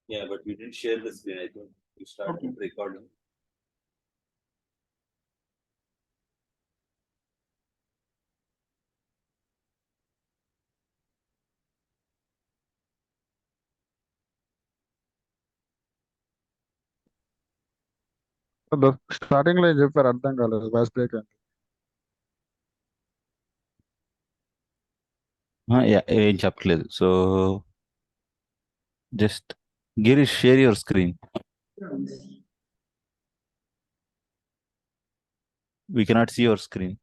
Yeah, but we didn't share the screen. I think we started recording. Starting లో ఏం చెప్పారు అర్థం కాలేదు, వాయిస్ బ్రేక్ అయింది. ఏం చెప్పలేదు. So just Girish share your screen. We cannot see your screen.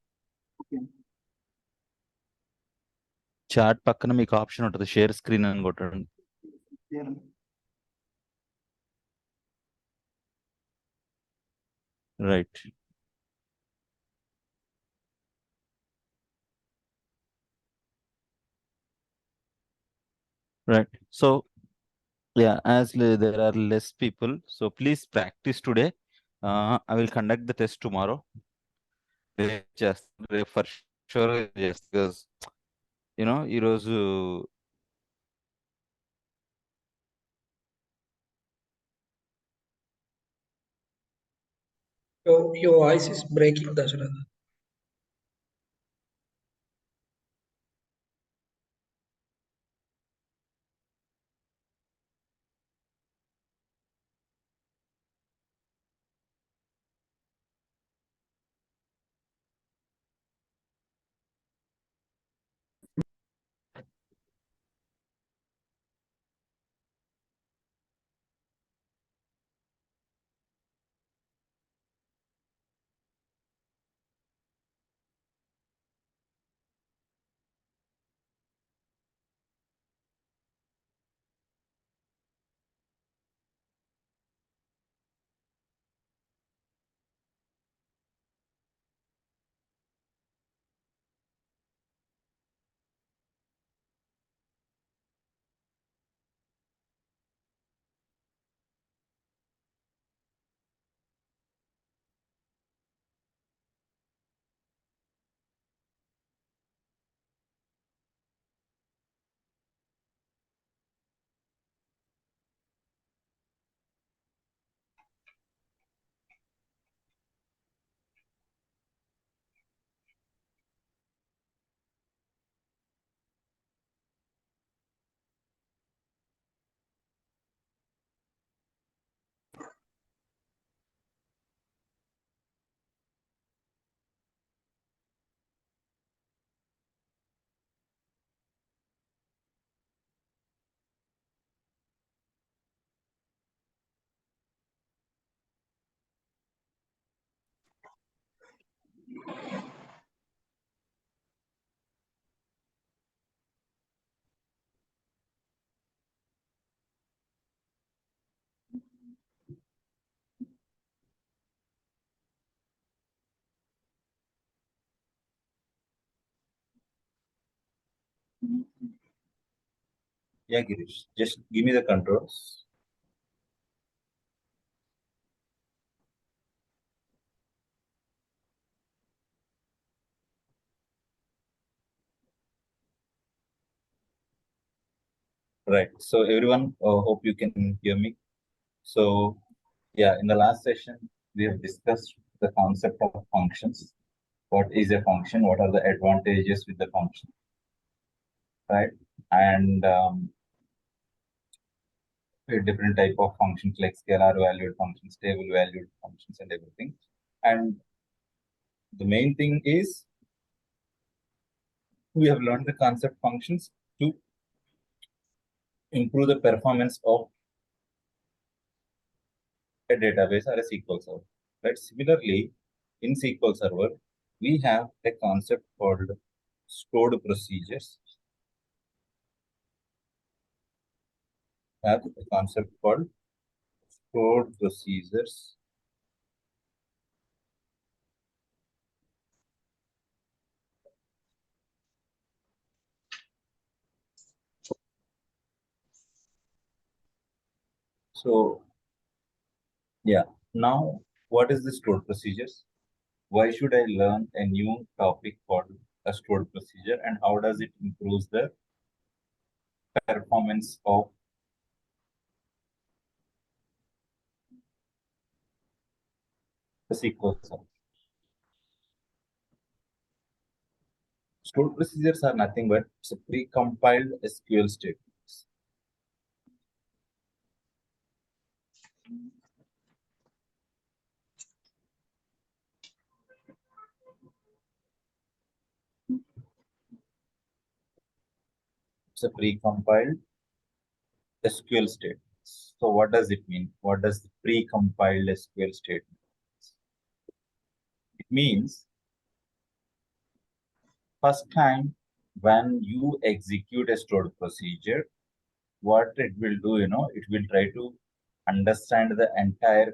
Chat పక్కన మీకు ఆప్షన్ ఉంటుంది, షేర్ స్క్రీన్ అని కొట్టండి. Right. Right. So yeah, as there are less people, so please practice today. I will conduct the test tomorrow. Just for sure, yes, because ఈరోజు Your voice is breaking, Dasharatha. yeah, Girish, just give me the controls. Right. So everyone, hope you can hear me. So yeah, in the last session, we have discussed the concept of functions. What is a function? What are the advantages with the function? Right. And different type of functions like scalar valued functions, stable valued functions, and everything. And the main thing is we have learned the concept functions to improve the performance of a database or a SQL server. Right. Similarly, in SQL Server, we have a concept called stored procedures. Have a concept called stored procedures. So yeah, now what is the stored procedures? Why should I learn a new topic called a stored procedure, and how does it improve the performance of the SQL server. Stored procedures are nothing but it's a pre-compiled SQL statements. It's a pre-compiled SQL statements. So what does it mean? What does the pre-compiled SQL statement? It means first time when you execute a stored procedure, what it will do, it will try to understand the entire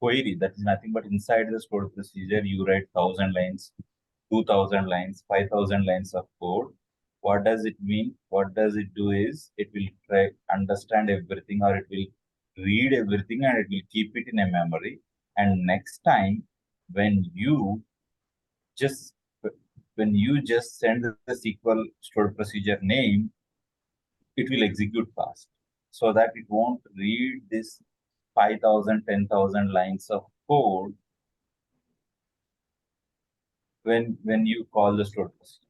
query. That is nothing but inside the stored procedure, you write 1,000 lines, 2,000 lines, 5,000 lines of code. What does it mean? What does it do is it will try understand everything, or it will read everything, and it will keep it in a memory. And next time when you just send the SQL stored procedure name, it will execute fast, so that it won't read this 5,000, 10,000 lines of code when you call the stored procedure.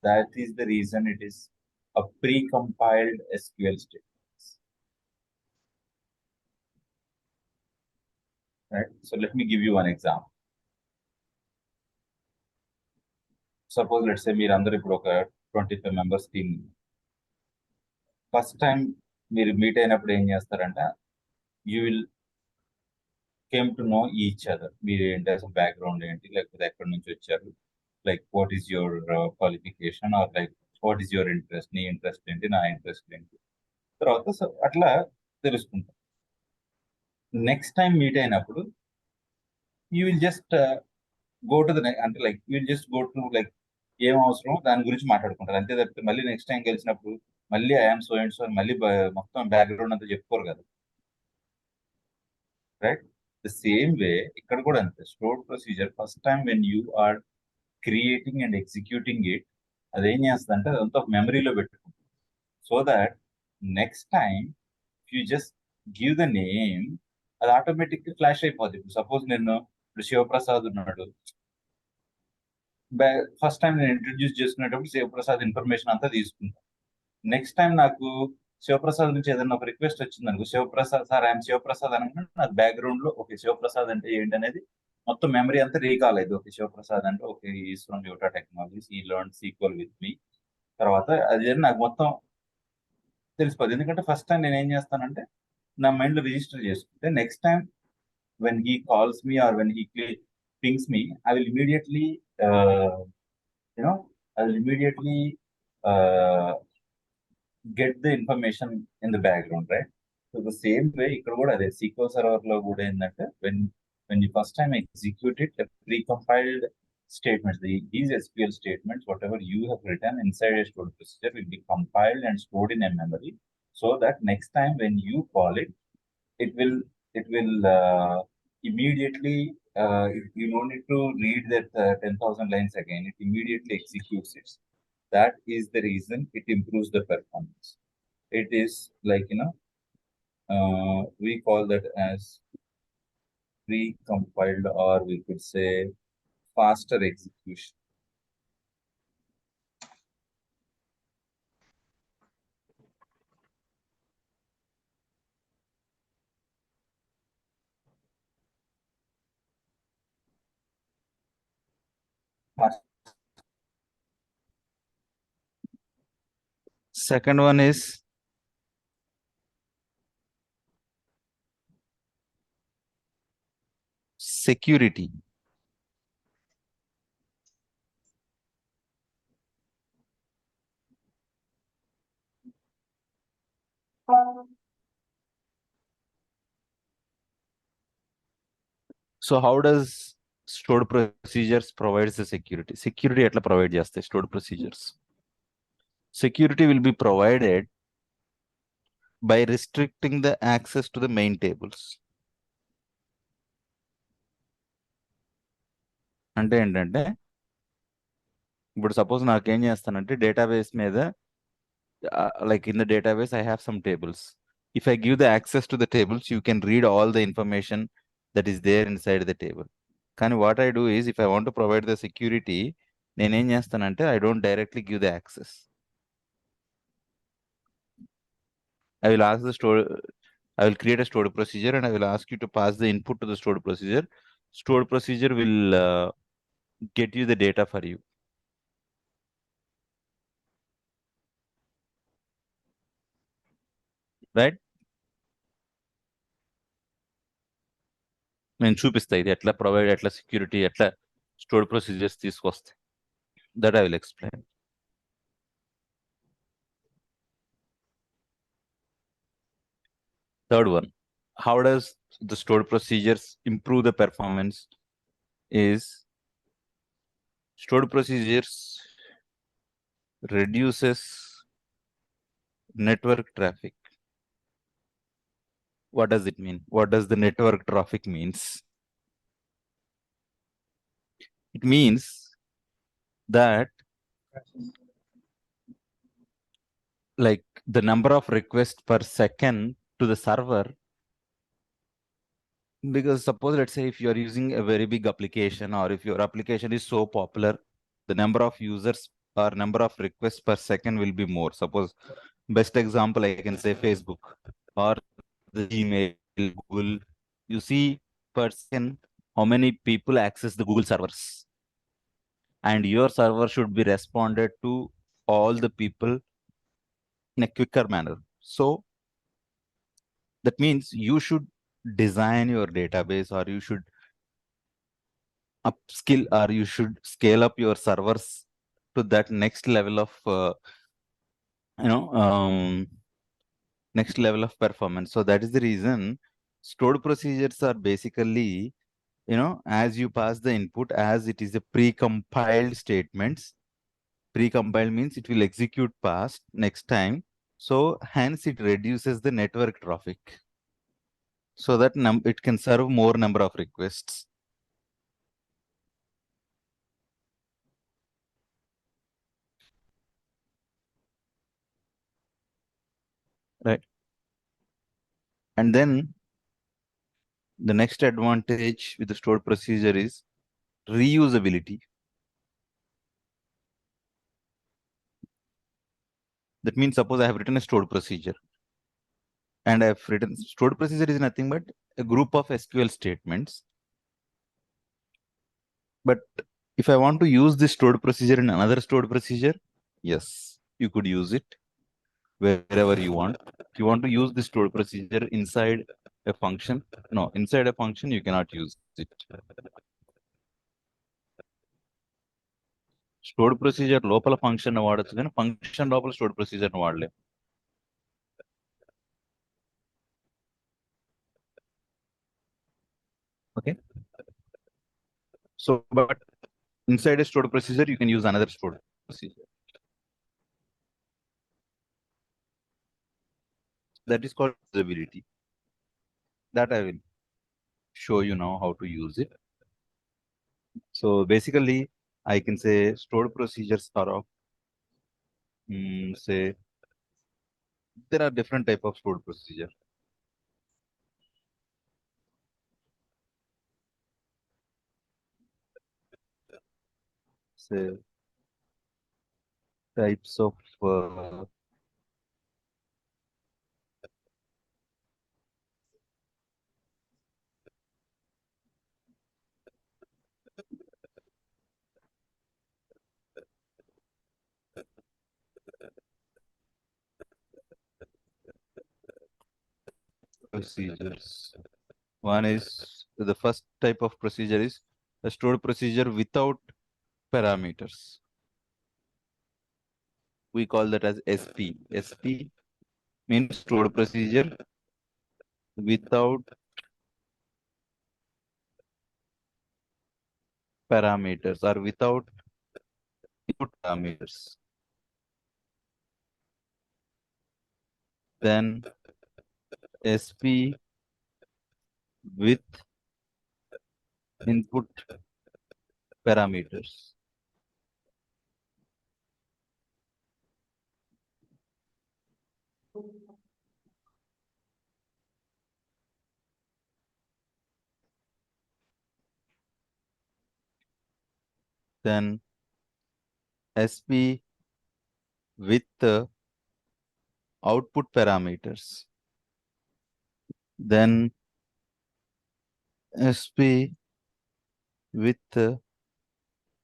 That is the reason it is a pre-compiled SQL statements. Right? So let me give you one example. Suppose let's say మీరు అందరూ ఇప్పుడు ఒక 25 members team. First time మీరు meet అయినప్పుడు ఏం చేస్తారంటే you will came to know each other. మీరు ఏంటి అసలు బ్యాక్గ్రౌండ్ ఏంటి, లేకపోతే ఎక్కడి నుంచి వచ్చారు, like what is your qualification, or like what is your interest, నీ ఇంట్రెస్ట్ ఏంటి, నా ఇంట్రెస్ట్ ఏంటి, తర్వాత అట్లా తెలుసుకుంటాం. నెక్స్ట్ టైం మీట్ అయినప్పుడు you will just go to అంటే like you will just go to like ఏం అవసరం దాని గురించి మాట్లాడుకుంటారు అంతే తప్పితే మళ్ళీ నెక్స్ట్ టైం కలిసినప్పుడు మళ్ళీ ఐఎమ్ సో అండ్ సో అని మళ్ళీ మొత్తం బ్యాక్గ్రౌండ్ అంతా చెప్పుకోరు కదా. రైట్? ద సేమ్ వే ఇక్కడ కూడా అంతే. Stored procedure first time when you are creating and executing it, అదేం చేస్తుందంటే అదంతా ఒక మెమరీలో పెట్టుకుంటుంది. So that next time you just give the name, అది ఆటోమేటిక్గా ఫ్లాష్ అయిపోద్ది. ఇప్పుడు సపోజ్ నేను ఇప్పుడు శివప్రసాద్ ఉన్నాడు, ఫస్ట్ టైం నేను ఇంట్రడ్యూస్ చేసుకునేటప్పుడు శివప్రసాద్ ఇన్ఫర్మేషన్ అంతా తీసుకుంటాను. నెక్స్ట్ టైం నాకు శివప్రసాద్ నుంచి ఏదైనా ఒక రిక్వెస్ట్ వచ్చింది అనుకో, శివప్రసాద్ సార్ ఐఎమ్ శివప్రసాద్ అనగా నాకు బ్యాక్గ్రౌండ్ లో ఓకే శివప్రసాద్ అంటే ఏంటి అనేది మొత్తం మెమరీ అంతా రీకాల్ అయింది. ఓకే శివప్రసాద్ అంటే ఓకే ఈస్ ఫ్రమ్ యోటా టెక్నాలజీస్, ఈ లర్న్ సీక్వల్ విత్ మీ. తర్వాత అది నాకు మొత్తం తెలిసిపోద్ది. ఎందుకంటే ఫస్ట్ టైం నేను ఏం చేస్తానంటే నా మైండ్ లో రిజిస్టర్ చేసుకుంటే next time when he calls me or when he pings me, I will immediately, get the information in the background, right? So the same way, ikkada kuda ade SQL server lo kuda endante when you first time execute it, the precompiled statements, these SQL statements, whatever you have written inside a stored procedure will be compiled and stored in a memory, so that next time when you call it, it will immediately, you don't need to read that 10,000 lines again. It immediately executes it. That is the reason it improves the performance. It is like, we call that as pre-compiled, or we could say faster execution. Second one is security. So how does stored procedures provides the security? Security ఎట్లా provide చేస్తాయి stored procedures? Security will be provided by restricting the access to the main tables. అంటే ఏంటంటే ఇప్పుడు suppose నాకేం చేస్తానంటే database మీద like in the database I have some tables. If I give the access to the tables, you can read all the information that is there inside the table. కానీ what I do is, if I want to provide the security, నేనేం చేస్తానంటే I don't directly give the access. I will ask the store, I will create a stored procedure and I will ask you to pass the input to the stored procedure. Stored procedure will get you the data for you. Right? నేను చూపిస్తా ఇది ఎట్లా provide, ఎట్లా security, ఎట్లా stored procedures తీసుకొస్తాయి. That I will explain. Third one, how does the stored procedures improve the performance is stored procedures reduces network traffic. What does it mean? What does the network traffic means? It means that like the number of requests per second to the server, because suppose let's say if you are using a very big application, or if your application is so popular, the number of users or number of requests per second will be more. Suppose best example I can say Facebook or the Gmail, Google. You see per second how many people access the Google servers, and your server should be responded to all the people in a quicker manner. So that means you should design your database, or you should upskill, or you should scale up your servers to that next level of you know next level of performance. So that is the reason stored procedures are basically, as you pass the input, as it is a pre-compiled statements. Pre-compiled means it will execute past next time, so hence it reduces the network traffic, so that it can serve more number of requests. Right. And then the next advantage with the stored procedure is reusability. That means suppose I have written a stored procedure, and I have written stored procedure is nothing but a group of SQL statements. But if I want to use this stored procedure in another stored procedure, yes, you could use it wherever you want. If you want to use this stored procedure inside a function, no, inside a function you cannot use it. Stored procedure లోపల function వాడచ్చు, కానీ function లోపల stored procedure వాడలేం. Okay. So, but inside a stored procedure, you can use another stored procedure. That is called usability. That I will show you now how to use it. So basically, I can say stored procedures are of, say, there are different type of stored procedure. Say types of procedures. One is, the first type of procedure is a stored procedure without parameters. We call that as SP. SP means stored procedure without parameters, or without input parameters. Then SP with input parameters. then SP with output parameters, then SP with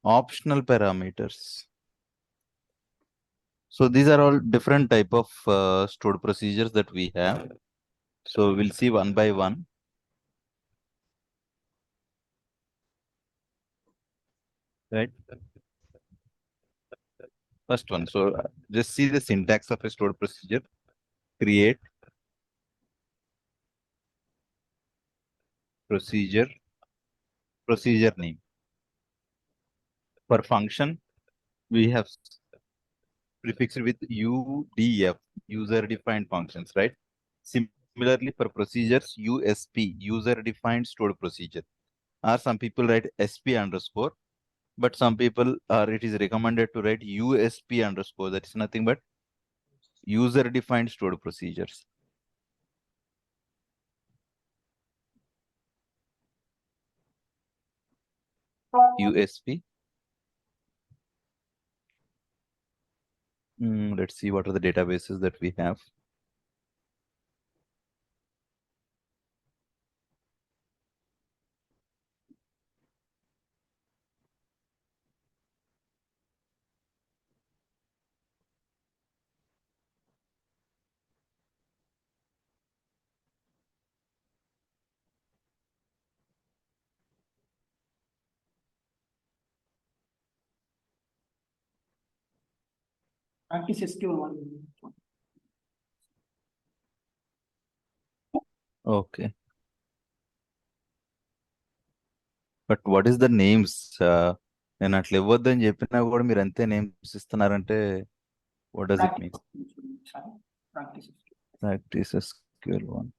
optional parameters. So these are all different type of stored procedures that we have. So we'll see one by one. Right. First one. So just see the syntax of a stored procedure. Create procedure, procedure name. For function, we have prefixed with UDF, user defined functions, right? Similarly, for procedures, USP, user defined stored procedure. Or some people write SP underscore, but some people it is recommended to write USP underscore. That is nothing but user defined stored procedures. USP. Let's see what are the databases that we have. Practice SQL 1. Okay. But what is the names? నేను అట్లా ఇవ్వద్దని చెప్పినా కూడా మీరు అంతే names ఇస్తున్నారంటే what does it mean? Practice SQL 1.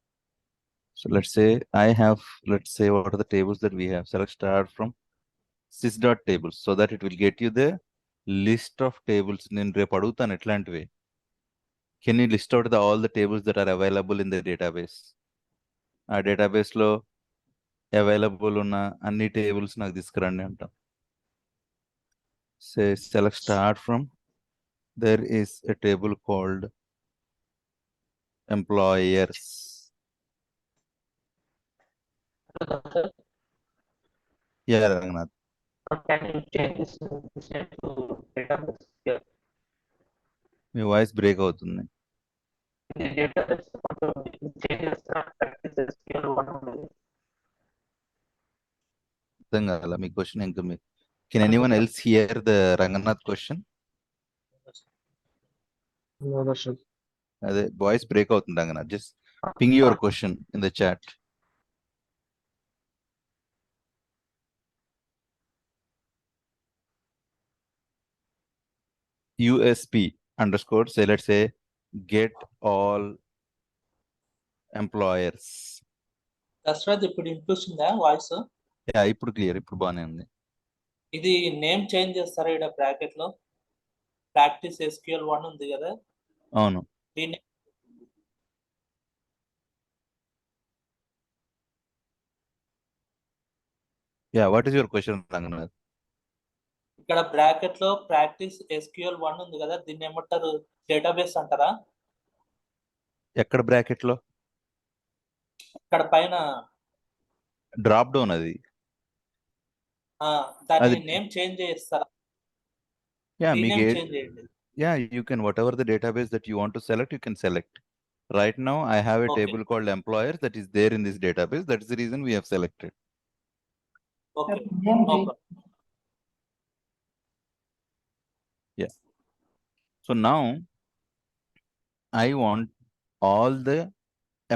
So let's say I have, let's say what are the tables that we have. Select start from sys.tables so that it will get you the list of tables. నేను రేపు అడుగుతాను ఎట్లాంటివి. Can you list out all the tables that are available in the database? ఆ database లో available ఉన్న అన్ని tables నాకు తీసుకురండి అంటాం. Say select start from, there is a table called employers. Yeah, Rangnath. Can you change this to database? Yeah. Me voice break అవుతుంది. The database changes practice SQL 1 only. అర్థం కాల మీ question ఇంకా మీరు. Can anyone else hear the Rangnath question? No, Darshad. అదే voice break అవుతుంది Ranganath. Just ping your question in the chat. USP underscore, say let's say get all employers. Dashrath ఇప్పుడు వినిపిస్తుందా voice? Yeah ఇప్పుడు clear, ఇప్పుడు బాగానే ఉంది. ఇది నేమ్ చేంజ్ చేస్తారా? ఇక్కడ బ్రాకెట్ లో ప్రాక్టీస్ SQL 1 ఉంది కదా, అవును. దీన్ని yeah, what is your question Ranganath? ఇక్కడ బ్రాకెట్ లో ప్రాక్టీస్ SQL 1 ఉంది కదా, దీన్ని ఏమంటారు? డేటాబేస్ అంటారా? ఎక్కడ బ్రాకెట్ లో? ఇక్కడ పైన డ్రాప్ డౌన్ అది. దాన్ని నేమ్ చేంజ్ చేస్తారా? Yeah, నేమ్ చేంజ్ చేయండి. Yeah, you can, whatever the database that you want to select, you can select. Right now, I have a Okay. table called employers that is there in this database. That is the reason we have selected. Okay, no problem. Yeah. So now, I want all the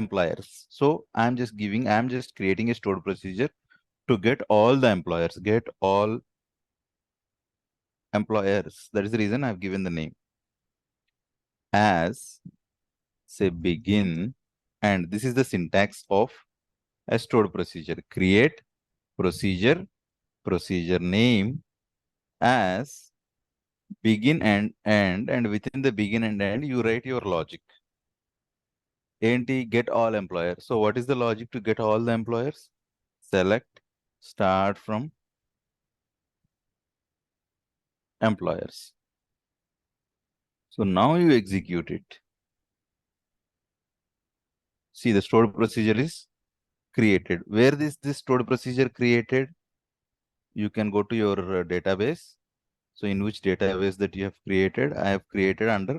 employers. So I'm just creating a stored procedure to get all the employers, get all employers. That is the reason I've given the name as, say, begin, and this is the syntax of a stored procedure. Create procedure, procedure name as begin and end, and within the begin and end, you write your logic. Enti get all employers. So what is the logic to get all the employers? Select start from employers. So now you execute it. See, the stored procedure is created. Where is this stored procedure created? You can go to your database. So in which database that you have created? I have created under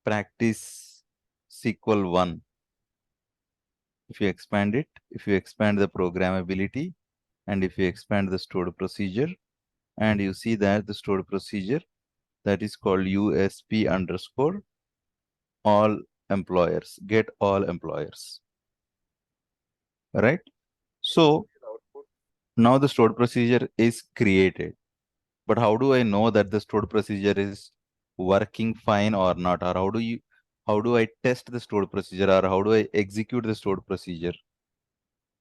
practice SQL 1. If you expand it, if you expand the programmability, and if you expand the stored procedure, and you see that the stored procedure that is called USP underscore all employers, get all employers. Right? So now the stored procedure is created. But how do I know that the stored procedure is working fine or not? Or how do I test the stored procedure, or how do I execute the stored procedure?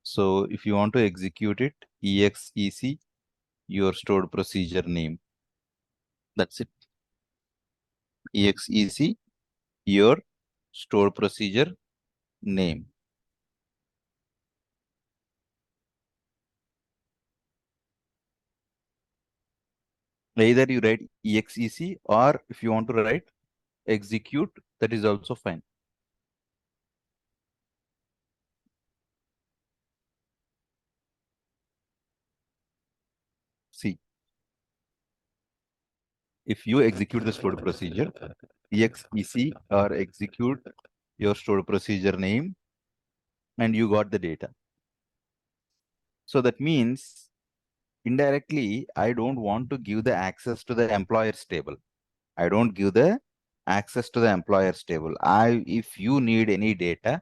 So if you want to execute it, exec your stored procedure name. That's it. Exec your stored procedure name. Either you write exec, or if you want to write execute, that is also fine. See, if you execute the stored procedure, exec or execute your stored procedure name, and you got the data. So that means indirectly, I don't want to give the access to the employers table. I don't give the access to the employers table. If you need any data,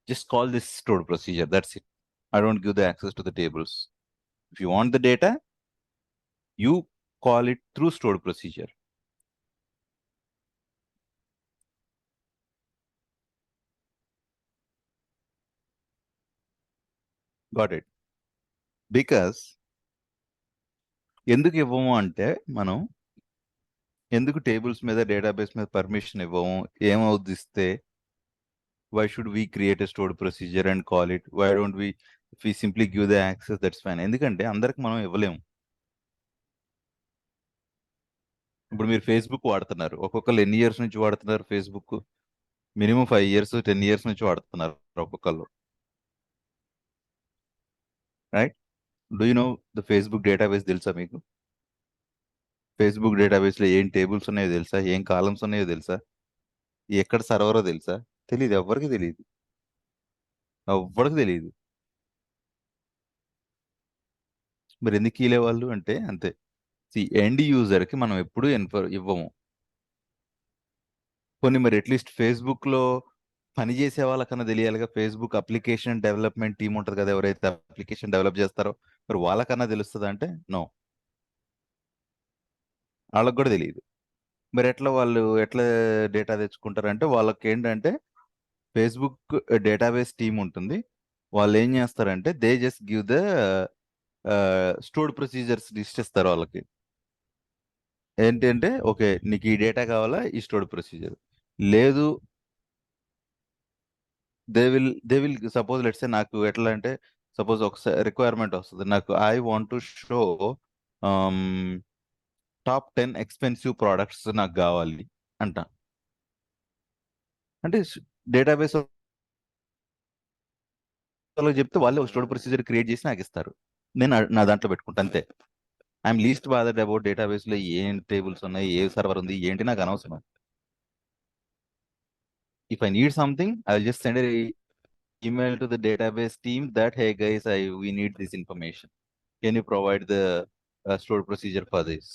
just call this stored procedure. That's it. I don't give the access to the tables. If you want the data, you call it through stored procedure. Got it? Because ఎందుకు ఇవ్వము అంటే మనం ఎందుకు tables మీద database మీద permission ఇవ్వము, ఏమవుద్ది ఇస్తే, why should we create a stored procedure and call it? Why don't we, if we simply give the access, that's fine. ఎందుకంటే అందరికి మనం ఇవ్వలేము. ఇప్పుడు మీరు ఫేస్బుక్ వాడుతున్నారు, ఒక్కొక్కరు ఎన్ని ఇయర్స్ నుంచి వాడుతున్నారు ఫేస్బుక్? మినిమం 5 years 10 years నుంచి వాడుతున్నారు ఒక్కొక్కరు. Right? Do you know the Facebook database తెలుసా మీకు? ఫేస్బుక్ డేటాబేస్ లో ఏం టేబుల్స్ ఉన్నాయో తెలుసా? ఏం కాలమ్స్ ఉన్నాయో తెలుసా? ఎక్కడ సర్వరో తెలుసా? తెలియదు, ఎవ్వరికి తెలియదు, ఎవ్వరికి తెలియదు. మరి ఎందుకు ఇలే వాళ్ళు అంటే అంతే. ఎండ్ యూజర్ కి మనం ఎప్పుడు ఇవ్వము. కొన్ని మరి అట్లీస్ట్ ఫేస్బుక్ లో పనిచేసే వాళ్ళకన్నా తెలియాలిగా. ఫేస్బుక్ అప్లికేషన్ డెవలప్మెంట్ టీమ్ ఉంటుంది కదా, ఎవరైతే అప్లికేషన్ డెవలప్ చేస్తారో మరి వాళ్ళకన్నా తెలుస్తుంది అంటే నో, వాళ్ళకి కూడా తెలియదు. మరి వాళ్ళు ఎట్లా డేటా తెచ్చుకుంటారంటే, వాళ్ళకి ఏంటంటే ఫేస్బుక్ డేటాబేస్ టీమ్ ఉంటుంది. వాళ్ళు ఏం చేస్తారంటే they just give the stored procedures list ఇస్తారు వాళ్ళకి. ఏంటంటే ఓకే, నీకు ఈ డేటా కావాలా, ఈ స్టోర్డ్ ప్రొసీజర్ లేదు, they will suppose let's say నాకు ఎట్లా అంటే, సపోజ్ ఒక రిక్వైర్మెంట్ వస్తుంది నాకు, I want to show top 10 expensive products నాకు కావాలి అంట. అంటే డేటాబేస్ వాళ్ళకి చెప్తే వాళ్ళే ఒక స్టోర్డ్ ప్రొసీజర్ క్రియేట్ చేసి నాకు ఇస్తారు. నేను నా దాంట్లో పెట్టుకుంటా అంతే. I'm least bothered about database లో ఏం టేబుల్స్ ఉన్నాయి, ఏ సర్వర్ ఉంది, ఏంటి నాకు అనవసరం. If I need something, I will just send email to the database team that hey guys, we need this information, can you provide the stored procedure for this?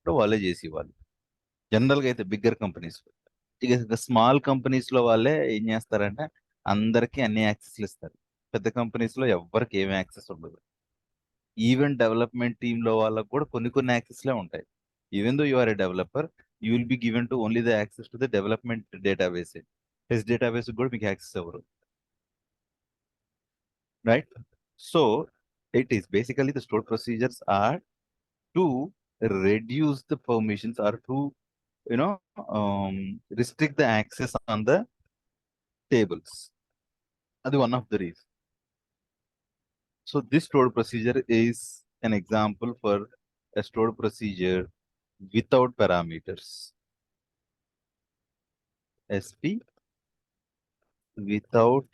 So వాళ్ళే చేసి ఇవ్వాలి. జనరల్గా అయితే బిగ్గర్ కంపెనీస్. ఇక small companies లో వాళ్ళే ఏం చేస్తారంటే అందరికీ అన్ని యాక్సెస్లు ఇస్తారు. పెద్ద కంపెనీస్ లో ఎవరికి ఏమి యాక్సెస్ ఉండదు. ఈవెన్ డెవలప్మెంట్ టీమ్ లో వాళ్ళకు కూడా కొన్ని యాక్సెస్లే ఉంటాయి. Even though you are a developer, you will be given to only the access to the development database. హెస్ డేటాబేస్ కూడా మీకు యాక్సెస్ అవ్వరు. Right? So it is basically the stored procedures are to reduce the permissions, or to restrict the access on the tables. That's one of the reasons. So this stored procedure is an example for a stored procedure without parameters. SP without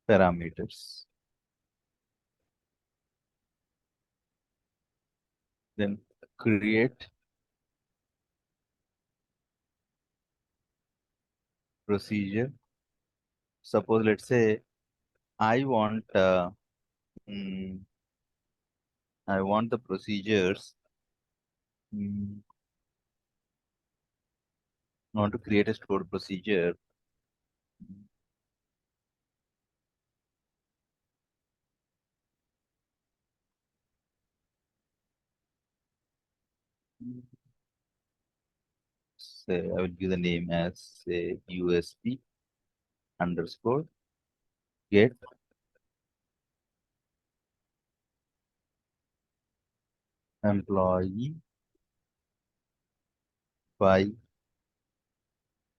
parameters. Then create procedure. Suppose let's say I want mm, I want the procedures. I want to create a stored procedure. Say I will give the name as say USP underscore get employee by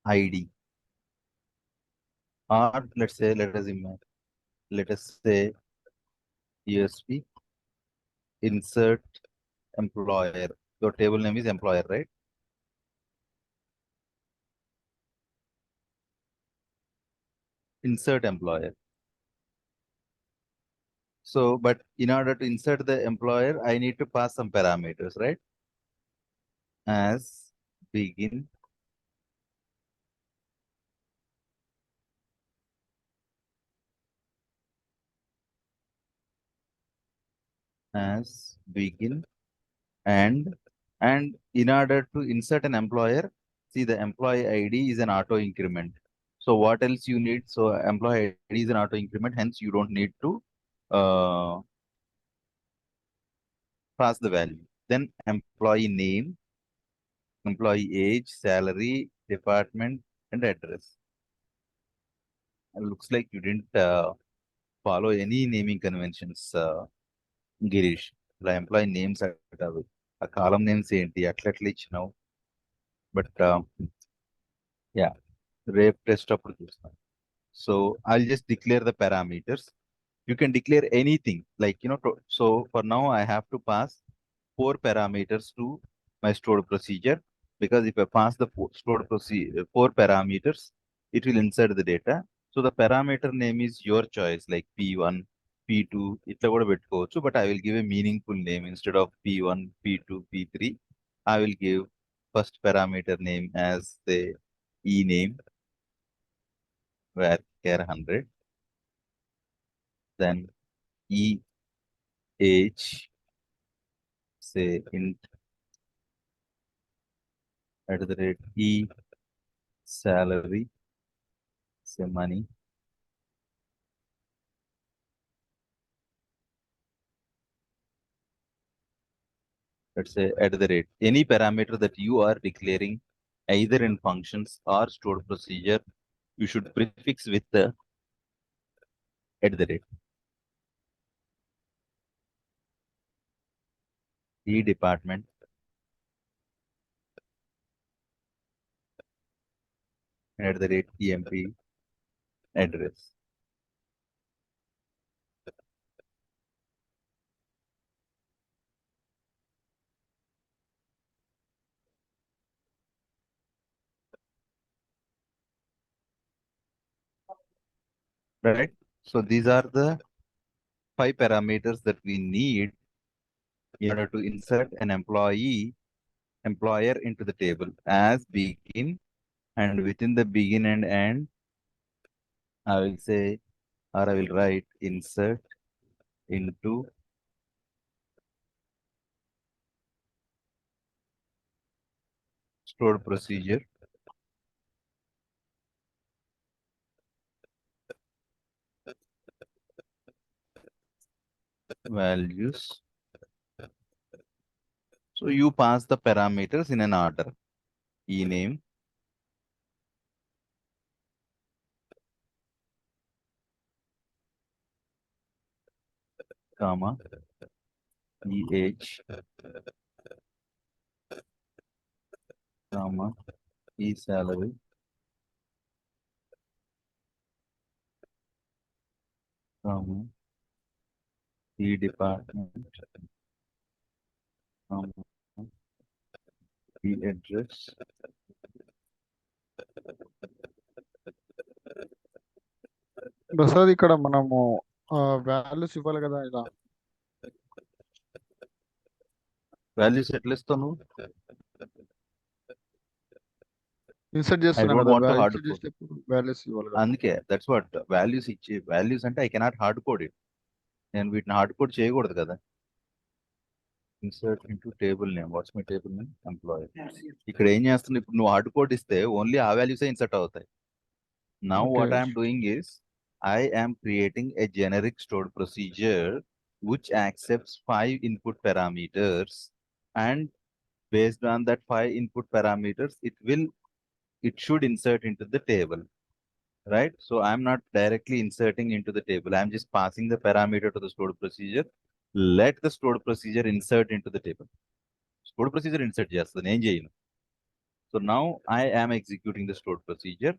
ID. Or let's say let us say USP insert employer. Your table name is employer, right? Insert employer. So, but in order to insert the employer, I need to pass some parameters, right? As begin as begin and in order to insert an employer, see the employee ID is an auto increment. So what else you need? So employee ID is an auto increment, hence you don't need to pass the value. Then employee name, employee age, salary, department, and address. It looks like you didn't follow any naming conventions, Girish. ఇలా employee names అంటారు ఆ కాలం names ఏంటి అట్లా ఇచ్చినావు but yeah రేపు test అప్పుడు చూస్తాను so I'll just declare the parameters. You can declare anything like so for now I have to pass 4 parameters to my stored procedure because if I pass the stored procedure 4 parameters it will insert the data. So the parameter name is your choice like p1 p2 itla kuda pettukochu but I will give a meaningful name instead of p1 p2 p3 I will give first parameter name as the e name where care 100 then e age say int at the rate e salary say money let's say at the rate any parameter that you are declaring either in functions or stored procedure you should prefix with the at the rate e department at the rate emp address. Right, so these are the 5 parameters that we need in order to insert an employer into the table as begin and within the begin and end I will say or I will write insert into stored procedure values. So you pass the parameters in an order. E name, comma, e age, comma, e salary, comma, e department, the address Prasad ఇక్కడ మనము values ఇవ్వాలి కదా ఇలా values ఎట్లా ఇస్తావు నువ్వు? Insert I చేస్తున్నాం don't కదా want to hard insert code. చేసేటప్పుడు వాల్యూస్ ఇవ్వాలి కదా. అందుకే దట్స్ వాట్ వాల్యూస్ ఇచ్చి వాల్యూస్ అంటే I cannot hard code it. నేను వీటిని హార్డ్ కోడ్ చేయకూడదు కదా. Insert into table name. What's my table name? Employee. ఇక్కడ ఏం చేస్తున్నావు? ఇప్పుడు నువ్వు హార్డ్ కోడ్ ఇస్తే ఓన్లీ ఆ వాల్యూసే ఇన్సర్ట్ అవుతాయి. Now Okay. what I am doing is I am creating a generic stored procedure which accepts 5 input parameters, and based on that 5 input parameters it should insert into the table, right? So I'm not directly inserting into the table. I'm just passing the parameter to the stored procedure. Let the stored procedure insert into the table. Stored procedure insert చేస్తుంది, నేను చేయను. So now I am executing the stored procedure.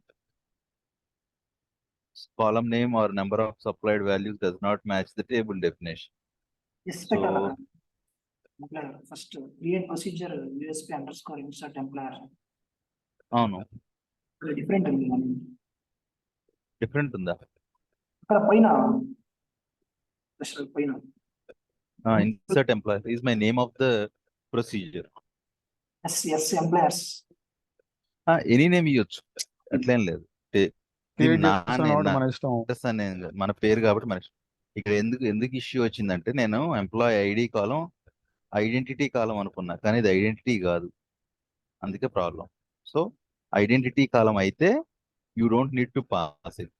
Column name or number of supplied values does not match the table definition. Yes, So employer first create procedure USP underscore insert employer. అవును, Different different ఉందా? అక్కడ పైన అసలు పైన Insert employer is my name of the procedure. yes employers. Any name ఇవ్వచ్చు, అట్లేం లేదు. Create నా చేస్తాం కాబట్టి మన ఇష్టం. మన పేరు కాబట్టి మన ఇష్టం. ఇక్కడ ఎందుకు ఇష్యూ వచ్చిందంటే నేను ఎంప్లాయీ ఐడి కాలం ఐడెంటిటీ కాలం అనుకున్నా, కానీ ఇది ఐడెంటిటీ కాదు, అందుకే ప్రాబ్లం. సో ఐడెంటిటీ కాలం అయితే you don't need to pass it,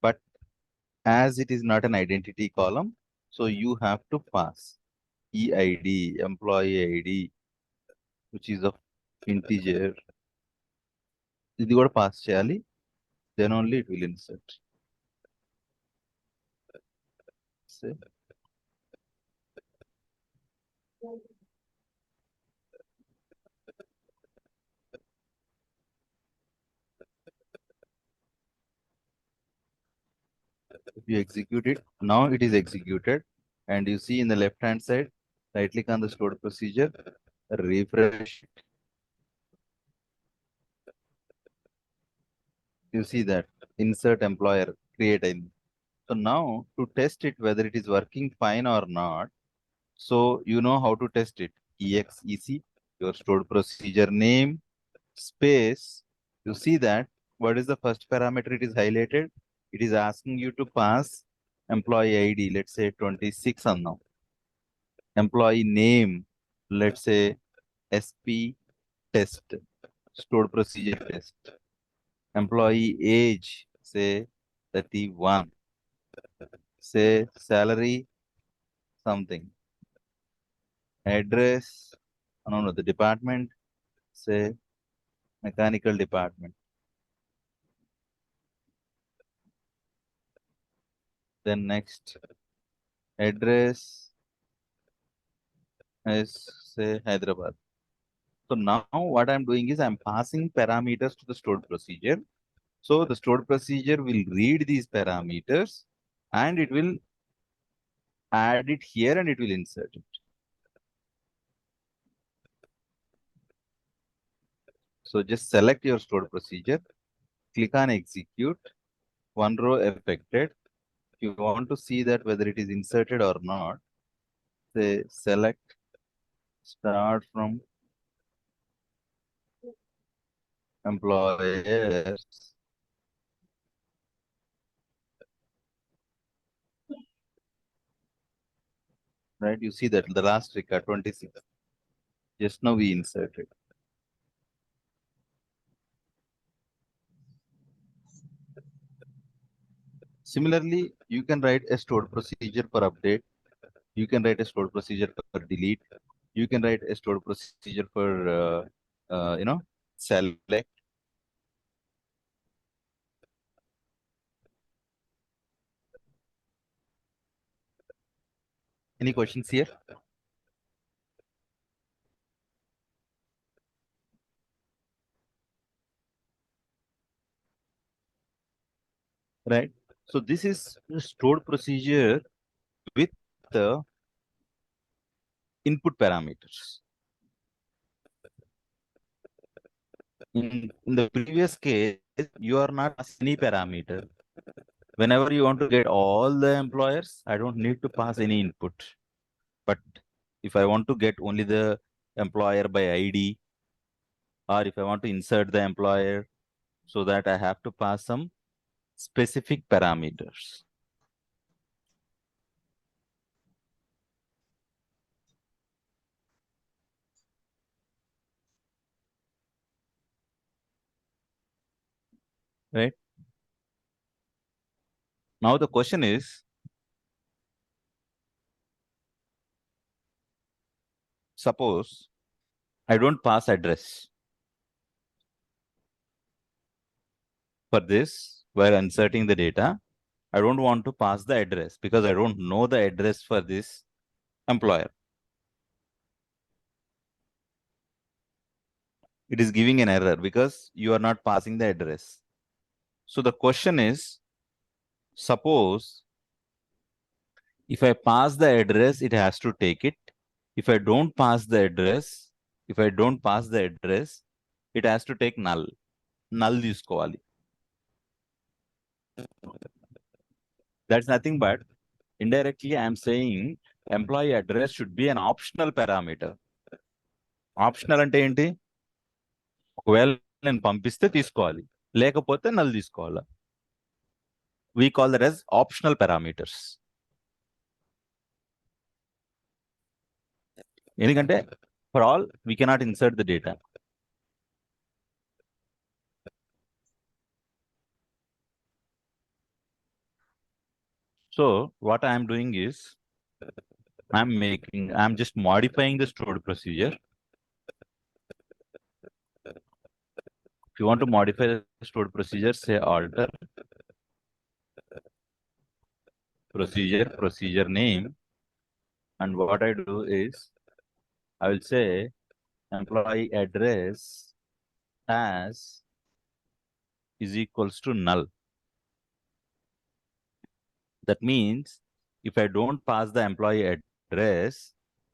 but as it is not an identity column, so you have to pass EID, employee ID which is of integer, ఇది కూడా pass చేయాలి. Then only it will insert. Say. If you execute it, now it is executed, and you see in the left hand side, right click on the stored procedure, refresh. You see that insert employer create in. So now to test it whether it is working fine or not, so you know how to test it. exec your stored procedure name space. You see that what is the first parameter it is highlighted? It is asking you to pass employee ID, let's say 26 on now. Employee name, let's say SP test, stored procedure test. Employee age, say 31. Say salary something. Address, I don't know, the department, say mechanical department. Then next address is say Hyderabad. So now what I'm doing is I'm passing parameters to the stored procedure. So the stored procedure will read these parameters and it will add it here and it will insert it. So just select your stored procedure, click on execute, one row affected. If you want to see that whether it is inserted or not, say select start from employers. Right, you see that the last record 26. Just now we inserted. Similarly, you can write a stored procedure for update. You can write a stored procedure for delete. You can write a stored procedure for select. Any questions here? Right. So this is a stored procedure with the input parameters. in the previous case, you are not passing any parameter. Whenever you want to get all the employers, I don't need to pass any input. But if I want to get only the employer by ID, or if I want to insert the employer, so that I have to pass some specific parameters. Right? Now the question is, suppose I don't pass address. For this, while inserting the data, I don't want to pass the address because I don't know the address for this employer. It is giving an error because you are not passing the address. So the question is, suppose if I pass the address, it has to take it. If I don't pass the address, it has to take null. Null తీసుకోవాలి. That's nothing but indirectly I am saying employee address should be an optional parameter. Optional అంటే ఏంటి? ఒకవేళ నేను పంపిస్తే తీసుకోవాలి, లేకపోతే null తీసుకోవాలి. We call that as optional parameters. ఎందుకంటే for all we cannot insert the data. So what I am doing is I'm just modifying the stored procedure. If you want to modify the stored procedure, say alter procedure name, and what I do is I will say employee address as is equals to null. That means if I don't pass the employee address,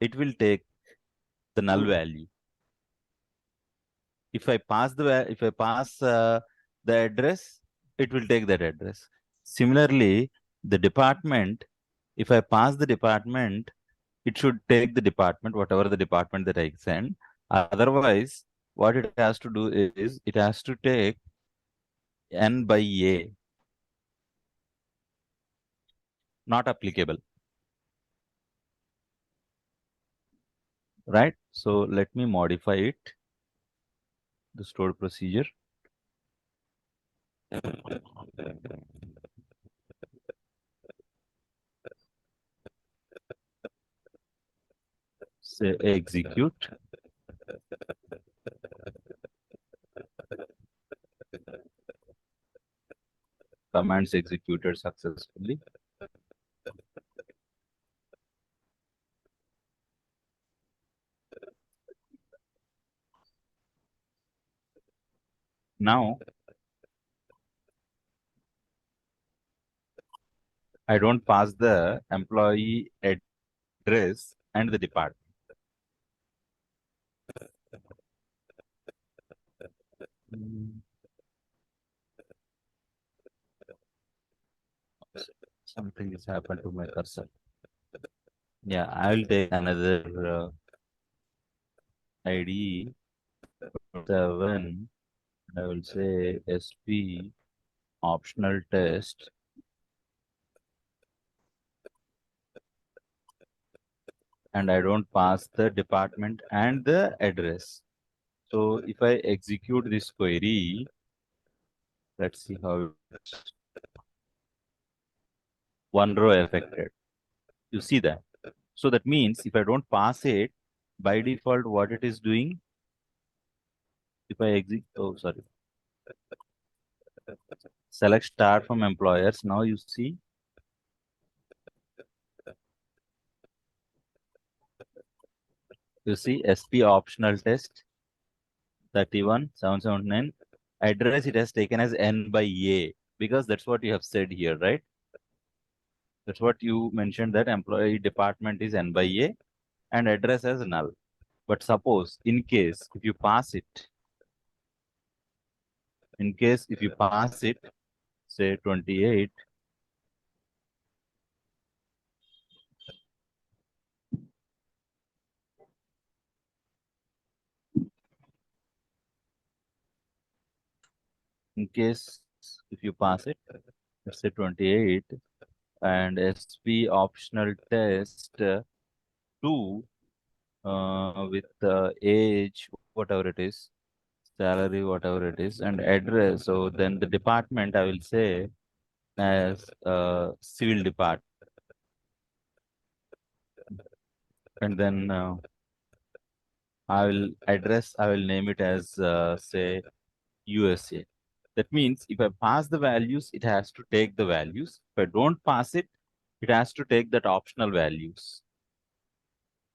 it will take the null value. If I pass the address, it will take that address. Similarly, the department, if I pass the department, it should take the department, whatever the department that I send. Otherwise, what it has to do is it has to take n by a. Not applicable. Right? So let me modify it. The stored procedure. Say execute. Commands executed successfully. Now, I don't pass the employee address and the department. Something has happened to my cursor. Yeah, I will take another ID 7. I will say SP optional test. And I don't pass the department and the address. So if I execute this query, let's see how it's one row affected. You see that? So that means if I don't pass it, by default, what it is doing, if I select start from employers. Now you see, SP optional test 31,779 address. It has taken as n by a because that's what you have said here, right? That's what you mentioned, that employee department is n by a and address as null. But suppose in case if you pass it, In case if you pass it, say 28, in case if you pass it, let's say 28 and SP optional test 2 with age, whatever it is, salary, whatever it is, and address. So then the department I will say as civil department, and then I will name it as say USA. That means if I pass the values, it has to take the values. If I don't pass it, it has to take that optional values.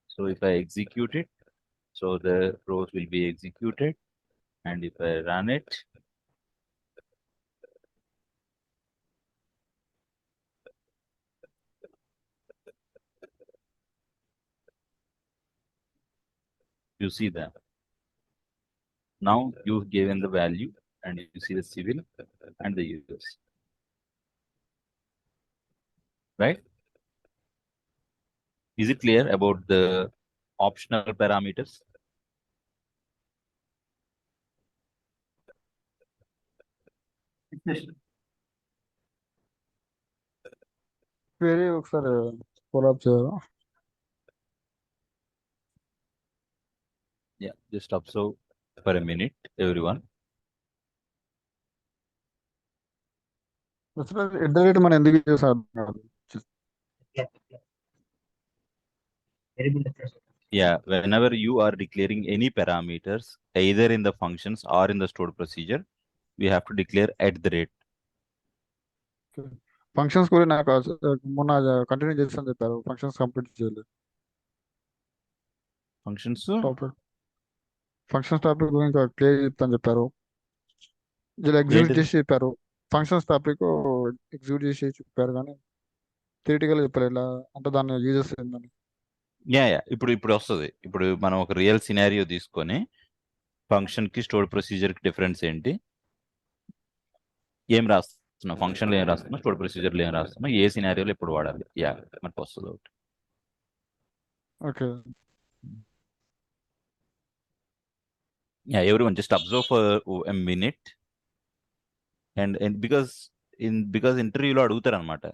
So if I execute it, so the rows will be executed. And if I run it, you see that. Now you've given the value and you see the civil and the US. Right? Is it clear about the optional parameters? Yes. వేరే ఒకసారి follow up చేయరా? Yeah, just observe for a minute, everyone. అసలు at the rate మనం ఎందుకు చేసాం? Very good question. Yeah, whenever you are declaring any parameters, either in the functions or in the stored procedure, we have to declare at the rate. Functions కూడా నాకు మొన్న continue చేస్తాను చెప్పారు, functions complete చేయలేదు. Functions, topic functions topic ఇంకా clear చెప్తాను చెప్పారు, ఇలా ఎగ్జిక్యూట్ ఏంటిది? చేసి చెప్పారు. ఫంక్షన్స్ టాపిక్ ఎగ్జిక్యూట్ చేసి చెప్పారు కానీ థియరిటికల్ చెప్పారు ఇలా, అంటే దాన్ని యూజెస్ ఏందని. యా ఇప్పుడు వస్తుంది. ఇప్పుడు మనం ఒక రియల్ సినారియో తీసుకొని ఫంక్షన్ కి స్టోర్డ్ ప్రొసీజర్ కి డిఫరెన్స్ ఏంటి, ఏం రాస్తున్నాం, ఫంక్షన్ లో ఏం రాస్తున్నాం, స్టోర్డ్ ప్రొసీజర్ లో ఏం రాస్తున్నాం, ఏ సినారియోలో ఎప్పుడు వాడాలి, యా మనకు వస్తుంది ఒకటి. Okay. Yeah, everyone just observe for a minute and because ఇంటర్వ్యూలో అడుగుతారు అనమాట.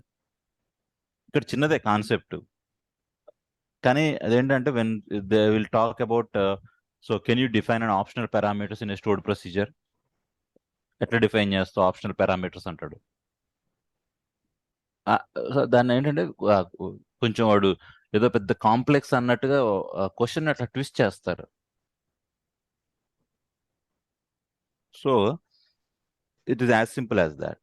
ఇక్కడ చిన్నదే కాన్సెప్ట్, కానీ అదేంటంటే when they will talk about so can you define an optional parameters in stored procedure, ఎట్లా డిఫైన్ చేస్తావు ఆప్షనల్ పారామీటర్స్ అంటాడు. దాన్ని ఏంటంటే కొంచెం వాడు ఏదో పెద్ద కాంప్లెక్స్ అన్నట్టుగా క్వశ్చన్ అట్లా ట్విస్ట్ చేస్తారు. So it is as simple as that.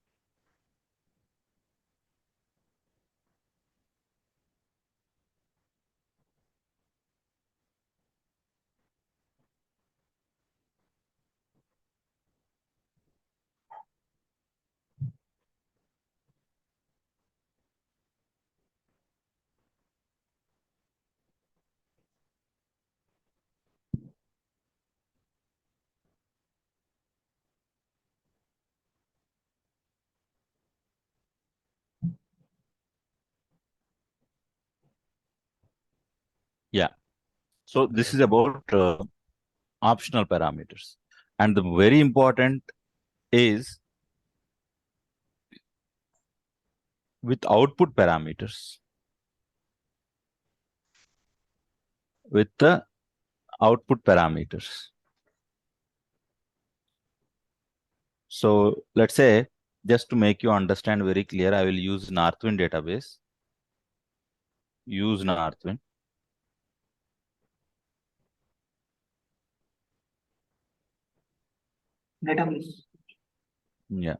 Yeah, so this is about optional parameters, and the very important is with output parameters, with the output parameters. So let's say, just to make you understand very clear, I will use Northwind database. Use Northwind. Database. Yeah,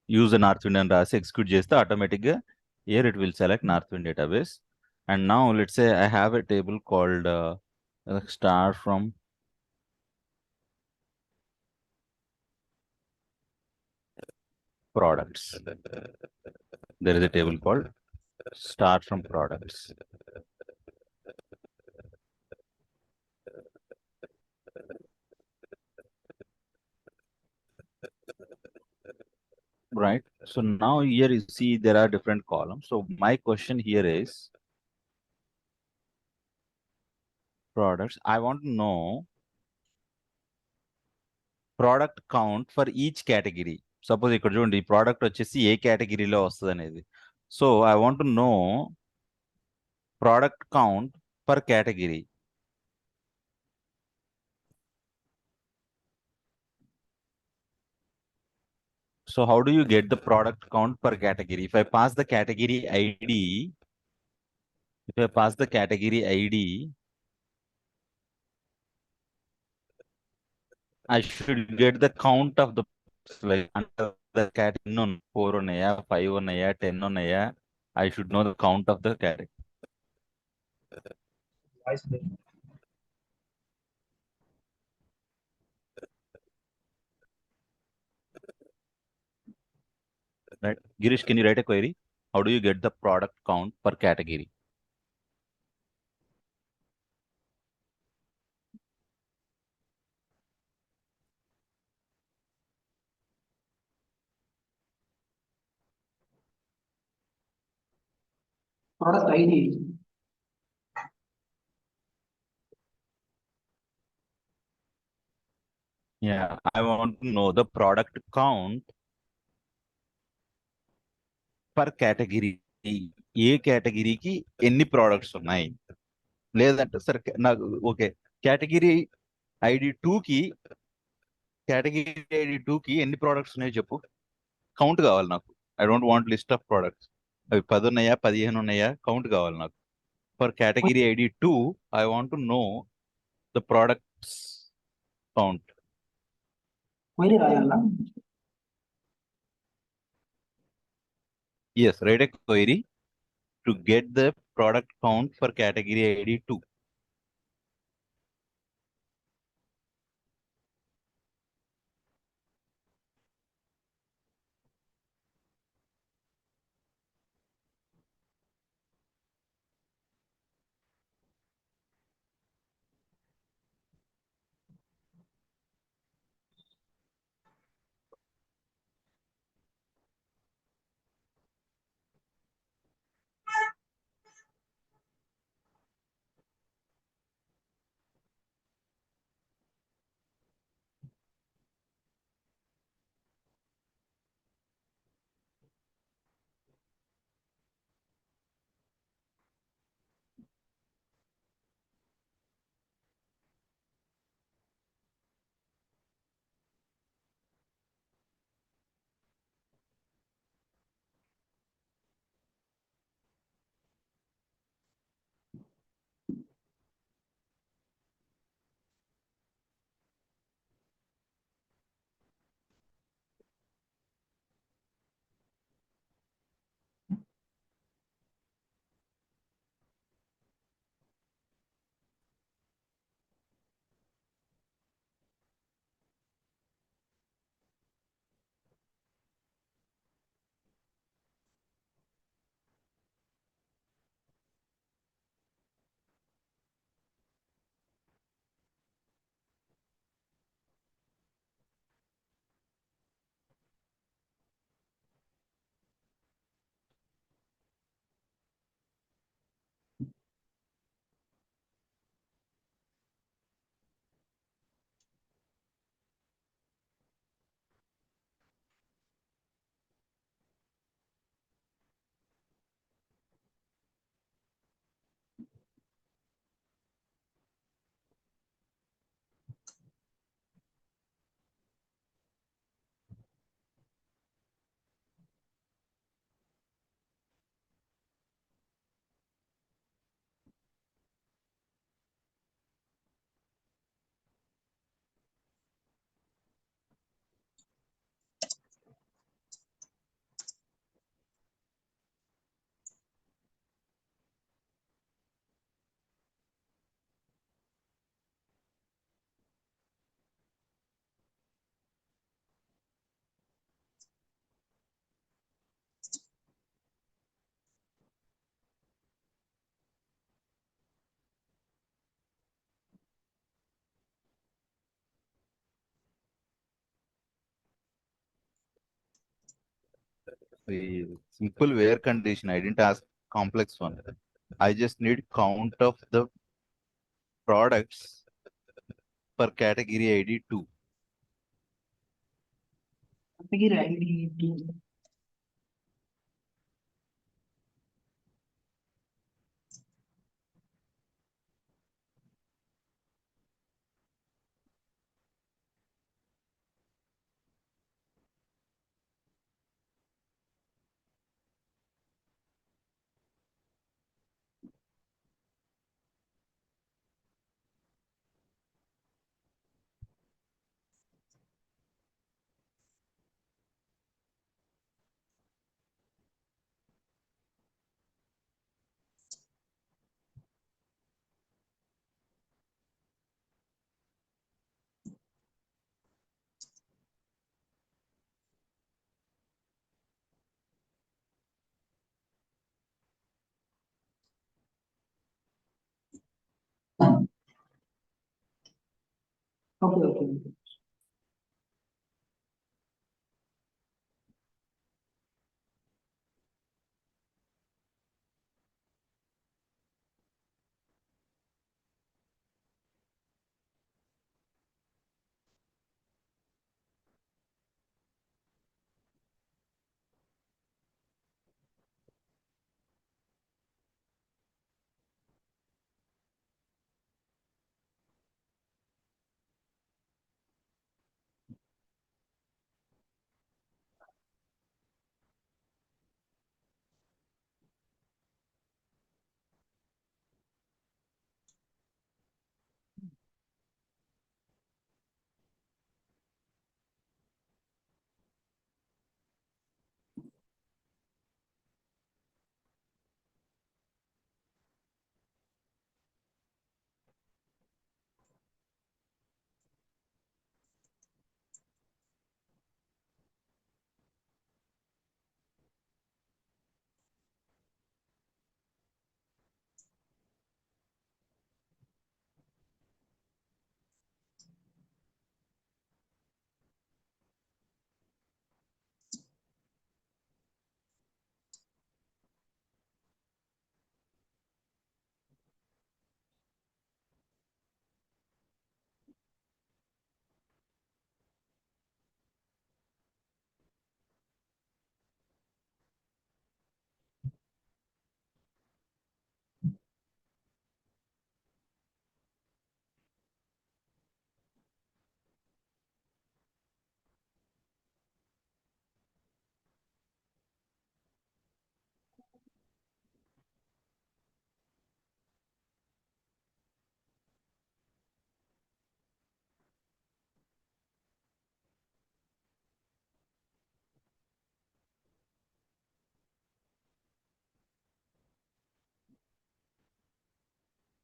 use the Northwind and రాసి execute చేస్తే automatic గా here it will select Northwind database. And now let's say I have a table called start from products. There is a table called start from products. right? So now here you see there are different columns. So my question here is products. I want to know product count for each category. Suppose ఇక్కడ చూడండి ఈ product వచ్చేసి ఏ కేటగిరీలో వస్తుంది అనేది. So I want to know product count per category. So how do you get the product count per category? If I pass the category ID, I should get the count of the like under the category. No, 4 ఉన్నాయా, 5 ఉన్నాయా, 10 ఉన్నాయా. I should know the count of the category. Voice breaking. Right? Girish, can you write a query? How do you get the product count per category? Product ID. Yeah, I want to know the product count per category. ఏ కేటగిరీకి ఎన్ని products ఉన్నాయి, లేదంటే సరే నాకు okay category ID కి ఎన్ని products ఉన్నాయో చెప్పు. కౌంట్ కావాలి నాకు. I don't want list of products. అవి 10 ఉన్నాయా, 15 ఉన్నాయా, కౌంట్ కావాలి నాకు. For category ID 2 I want to know the products count. Query రాయాలా? Yes, write a query to get the product count for category ID 2. The simple where condition. I didn't ask complex one. I just need count of the products per category ID 2. Category ID 2. Okay, okay.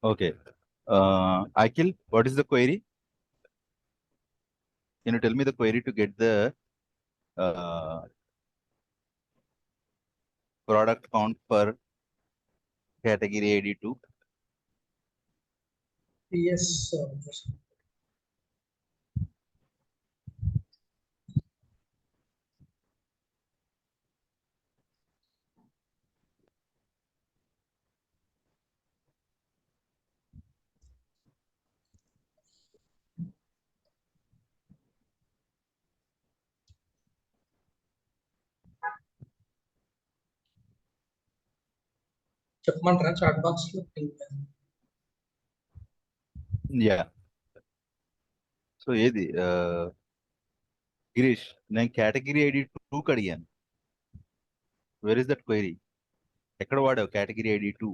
Okay. Akil, what is the query? Can you tell me the query to get the product count per category ID 2? Yes, చెప్పమంటారా chat box లో Yeah. So, ఏది గిరీష్ నేను category ID 2 అడిగాను. Where is that query? ఎక్కడ వాడావు category ID 2?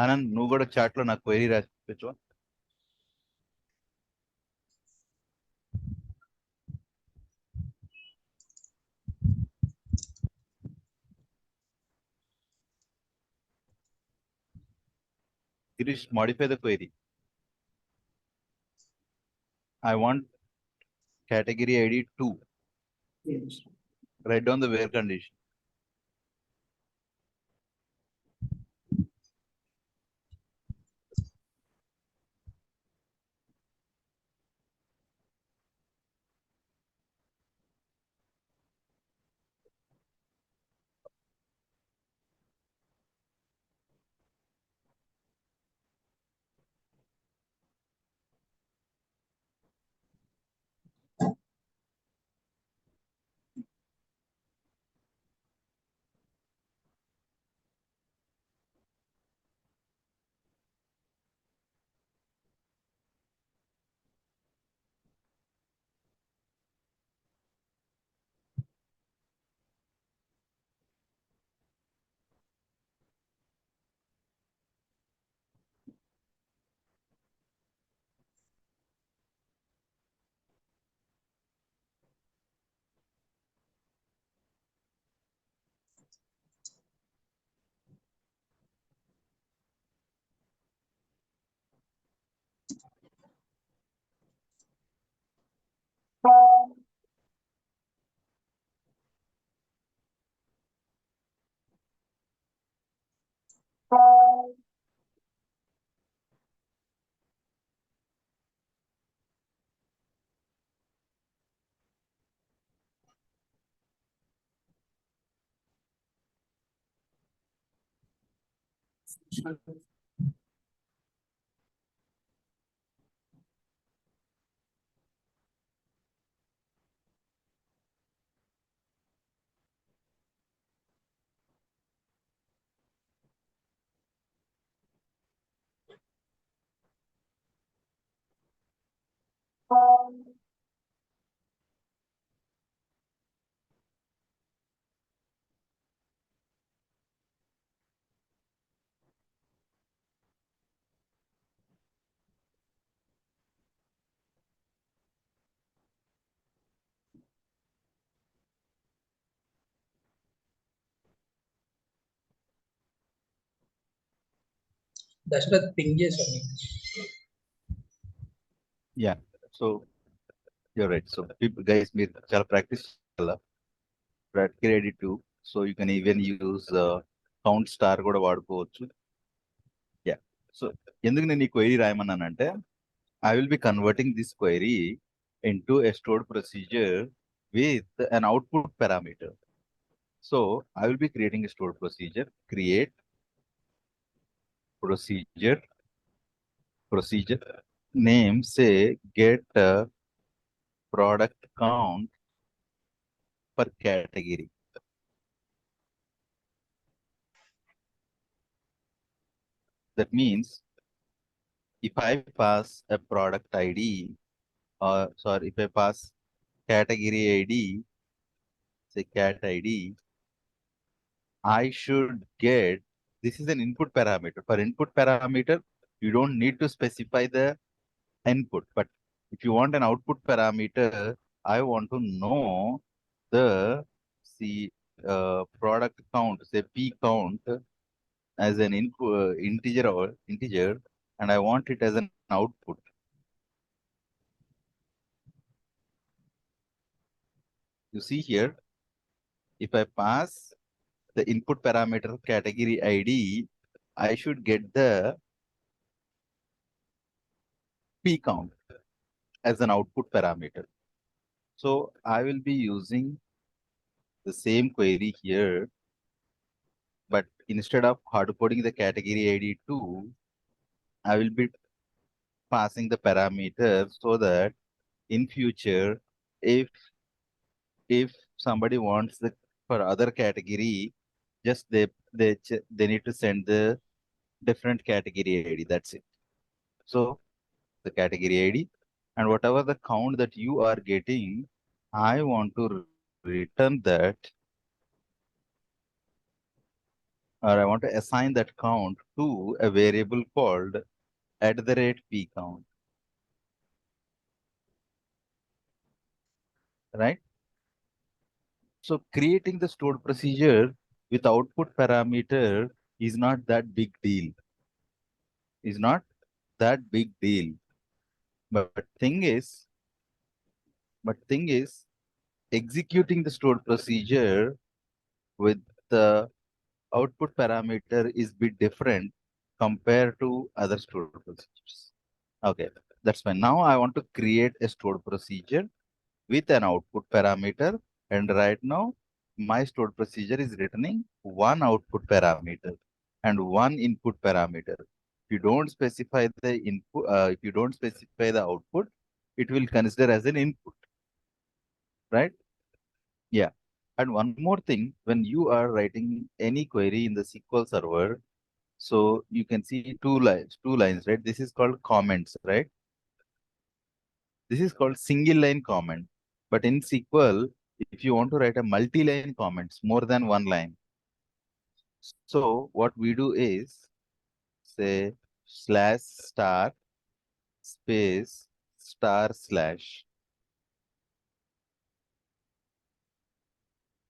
Anand, నువ్వు కూడా chat లో నాకు క్వైరీ రాసి పెట్టవా? Girish, modify the query. I want category ID 2. Yes. Write down the where condition. Dashrath ping చేశాను. Yeah. So you're right. So people, guys, మీరు చాలా ప్రాక్టీస్ చేయాలి. Practical edit two. So you can even use count star కూడా వాడుకోవచ్చు. Yeah. So ఎందుకు నేను ఈ query రాయమన్నానంటే I will be converting this query into a stored procedure with an output parameter. So I will be creating a stored procedure, create procedure name, say get product count per category. That means if I pass a product ID, or sorry, if I pass category ID, say cat ID, I should get, this is an input parameter. For input parameter, you don't need to specify the input. But if you want an output parameter, I want to know the product count, say P count as an input integer, and I want it as an output. You see here, if I pass the input parameter category ID, I should get the P count as an output parameter. So I will be using the same query here, but instead of hard coding the category ID 2, I will be passing the parameter so that in future, if somebody wants the for other category, just they need to send the different category ID. That's it. So the category ID and whatever the count that you are getting, I want to return that, or I want to assign that count to a variable called @p count. Right? So creating the stored procedure with output parameter is not that big deal. Is not that big deal. But thing is, executing the stored procedure with the output parameter is bit different compared to other stored procedures. Okay, that's fine. Now I want to create a stored procedure with an output parameter, and right now my stored procedure is returning one output parameter and one input parameter. If you don't specify the input, if you don't specify the output, it will consider as an input, right? Yeah. And one more thing, when you are writing any query in the SQL server, so you can see two lines, right? This is called comments, right? This is called single line comment. But in SQL, if you want to write a multi-line comments, more than one line. So what we do is say slash star space star slash.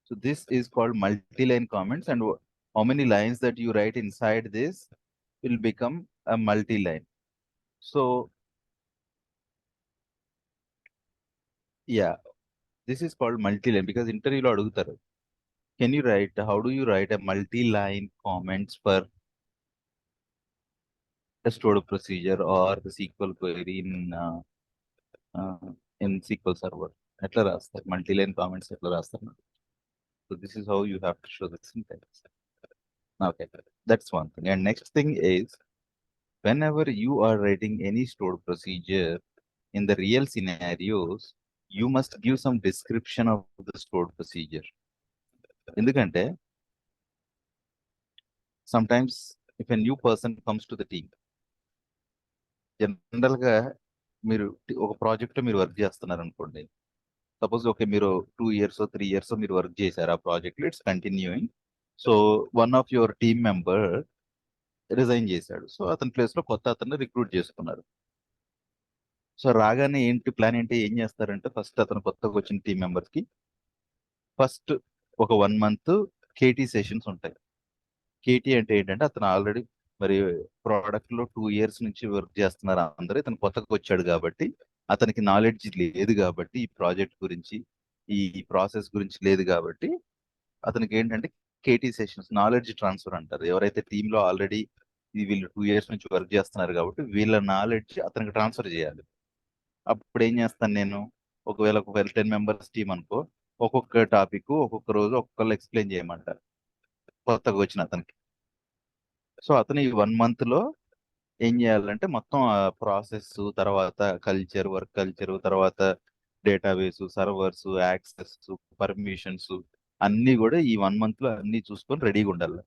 So this is called multi-line comments, and how many lines that you write inside this will become a multi-line. So yeah, this is called multi-line because interview lo adugutaru. Can you write, how do you write a multi-line comments for a stored procedure or the SQL query in SQL server? ఎట్లా రాస్తారు multi-line comments ఎట్లా రాస్తారు? So this is how you have to show the syntax. Okay, that's one thing. And next thing is, whenever you are writing any stored procedure in the real scenarios, you must give some description of the stored procedure. ఎందుకంటే sometimes if a new person comes to the team, general గా మీరు ఒక project మీరు work చేస్తున్నారు అనుకోండి, suppose okay మీరు 2 years 3 years మీరు work చేశారు ఆ project, it's continuing. So one of your team member resign చేశాడు. సో అతని ప్లేస్ లో కొత్త అతన్ని రిక్రూట్ చేసుకున్నారు. సో రాగానే ఏంటి ప్లాన్ ఏంటి, ఏం చేస్తారంటే ఫస్ట్ అతను కొత్తగా వచ్చిన టీం మెంబర్స్ కి ఫస్ట్ ఒక 1 month కేటీ సెషన్స్ ఉంటాయి. కేటీ అంటే ఏంటంటే అతను ఆల్రెడీ మరి ప్రోడక్ట్ లో 2 years నుంచి వర్క్ చేస్తున్నారు అందరూ, ఇతను కొత్తగా వచ్చాడు కాబట్టి అతనికి నాలెడ్జ్ లేదు, కాబట్టి ఈ ప్రాజెక్ట్ గురించి ఈ ప్రాసెస్ గురించి లేదు, కాబట్టి అతనికి ఏంటంటే కేటీ సెషన్స్, నాలెడ్జ్ ట్రాన్స్ఫర్ అంటారు. ఎవరైతే టీమ్ లో ఆల్రెడీ వీళ్ళు 2 years నుంచి వర్క్ చేస్తున్నారు కాబట్టి వీళ్ళ నాలెడ్జ్ అతనికి ట్రాన్స్ఫర్ చేయాలి. అప్పుడు ఏం చేస్తాను నేను, ఒకవేళ 10 members టీం అనుకో, ఒక్కొక్క టాపిక్ ఒక్కొక్క రోజు ఒక్కొక్కరు ఎక్స్ప్లెయిన్ చేయమంటారు కొత్తగా వచ్చిన అతనికి. సో అతను ఈ 1 month లో ఏం చేయాలంటే మొత్తం ప్రాసెస్, తర్వాత కల్చర్, వర్క్ కల్చర్, తర్వాత డేటాబేస్, సర్వర్స్, యాక్సెస్, పర్మిషన్స్ అన్ని కూడా ఈ 1 month లో అన్ని చూసుకొని రెడీగా ఉండాలి.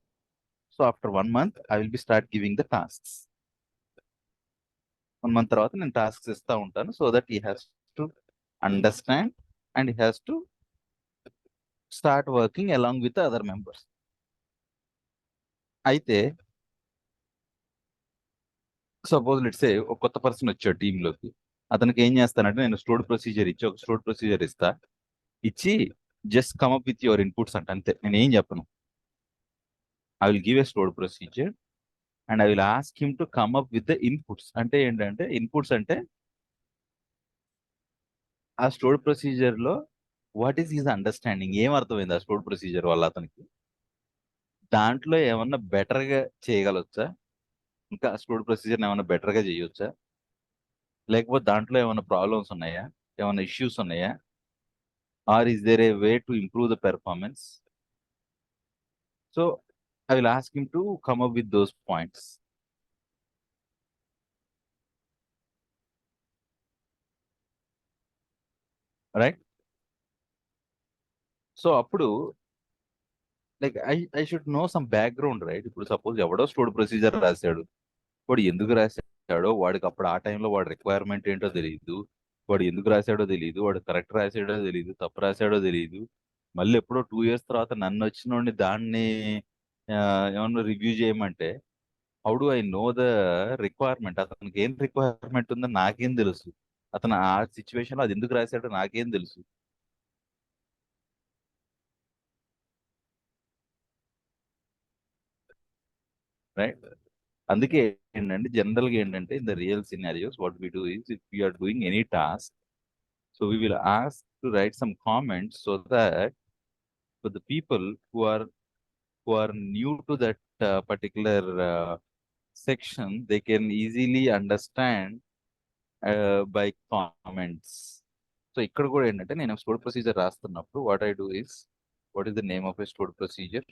So after 1 month I will B start giving the tasks. 1 month తర్వాత నేను టాస్క్స్ ఇస్తా ఉంటాను, so that he has to understand and he has to start working along with other members. అయితే సపోజ్ లెట్స్ సే ఒక కొత్త పర్సన్ వచ్చాడు టీంలోకి, అతనికి ఏం చేస్తానంటే నేను స్టోర్డ్ ప్రొసీజర్ ఇచ్చి ఒక స్టోర్డ్ ప్రొసీజర్ ఇస్తా, ఇచ్చి just come up with your inputs అంటే అంతే, నేను ఏం చెప్పను. I will give a stored procedure and I will ask him to come up with the inputs. అంటే ఏంటంటే ఇన్పుట్స్ అంటే ఆ స్టోర్డ్ ప్రొసీజర్ లో వాట్ ఈస్ హిజ్ అండర్స్టాండింగ్, ఏం అర్థమైంది ఆ స్టోర్డ్ ప్రొసీజర్ వల్ల అతనికి, దాంట్లో ఏమన్నా బెటర్ గా చేయగలొచ్చా, ఇంకా స్టోర్డ్ ప్రొసీజర్ ఏమన్నా బెటర్ గా చేయొచ్చా, లేకపోతే దాంట్లో ఏమైనా ప్రాబ్లమ్స్ ఉన్నాయా, ఏమైనా ఇష్యూస్ ఉన్నాయా, or is there a way to improve the performance. So I will ask him to come up with those points, right. So అప్పుడు like I should know some background, right. ఇప్పుడు suppose ఎవడో stored procedure రాశాడు, వాడు ఎందుకు రాశాడో, వాడికి అప్పుడు ఆ టైంలో వాడి రిక్వైర్మెంట్ ఏంటో తెలియదు, వాడు ఎందుకు రాశాడో తెలియదు, వాడు కరెక్ట్ రాశాడో తెలియదు, తప్పు రాశాడో తెలియదు. మళ్ళీ ఎప్పుడో 2 years తర్వాత నన్ను వచ్చినోడిని దాన్ని ఏమన్నా రివ్యూ చేయమంటే how do I know the requirement, అతనికి ఏం రిక్వైర్మెంట్ ఉందో నాకేం తెలుసు, అతను ఆ సిచ్యువేషన్ లో అది ఎందుకు రాశాడో నాకేం తెలుసు, రైట్. అందుకే ఏంటంటే జనరల్ గా ఏంటంటే in the real scenarios what we do is, if you're doing any task, so we will ask to write some comments so that for the people who are new to that particular section, they can easily understand by comments. So ఇక్కడ కూడా ఏంటంటే నేను store procedure రాస్తున్నప్పుడు what I do is what is the name of a store procedure.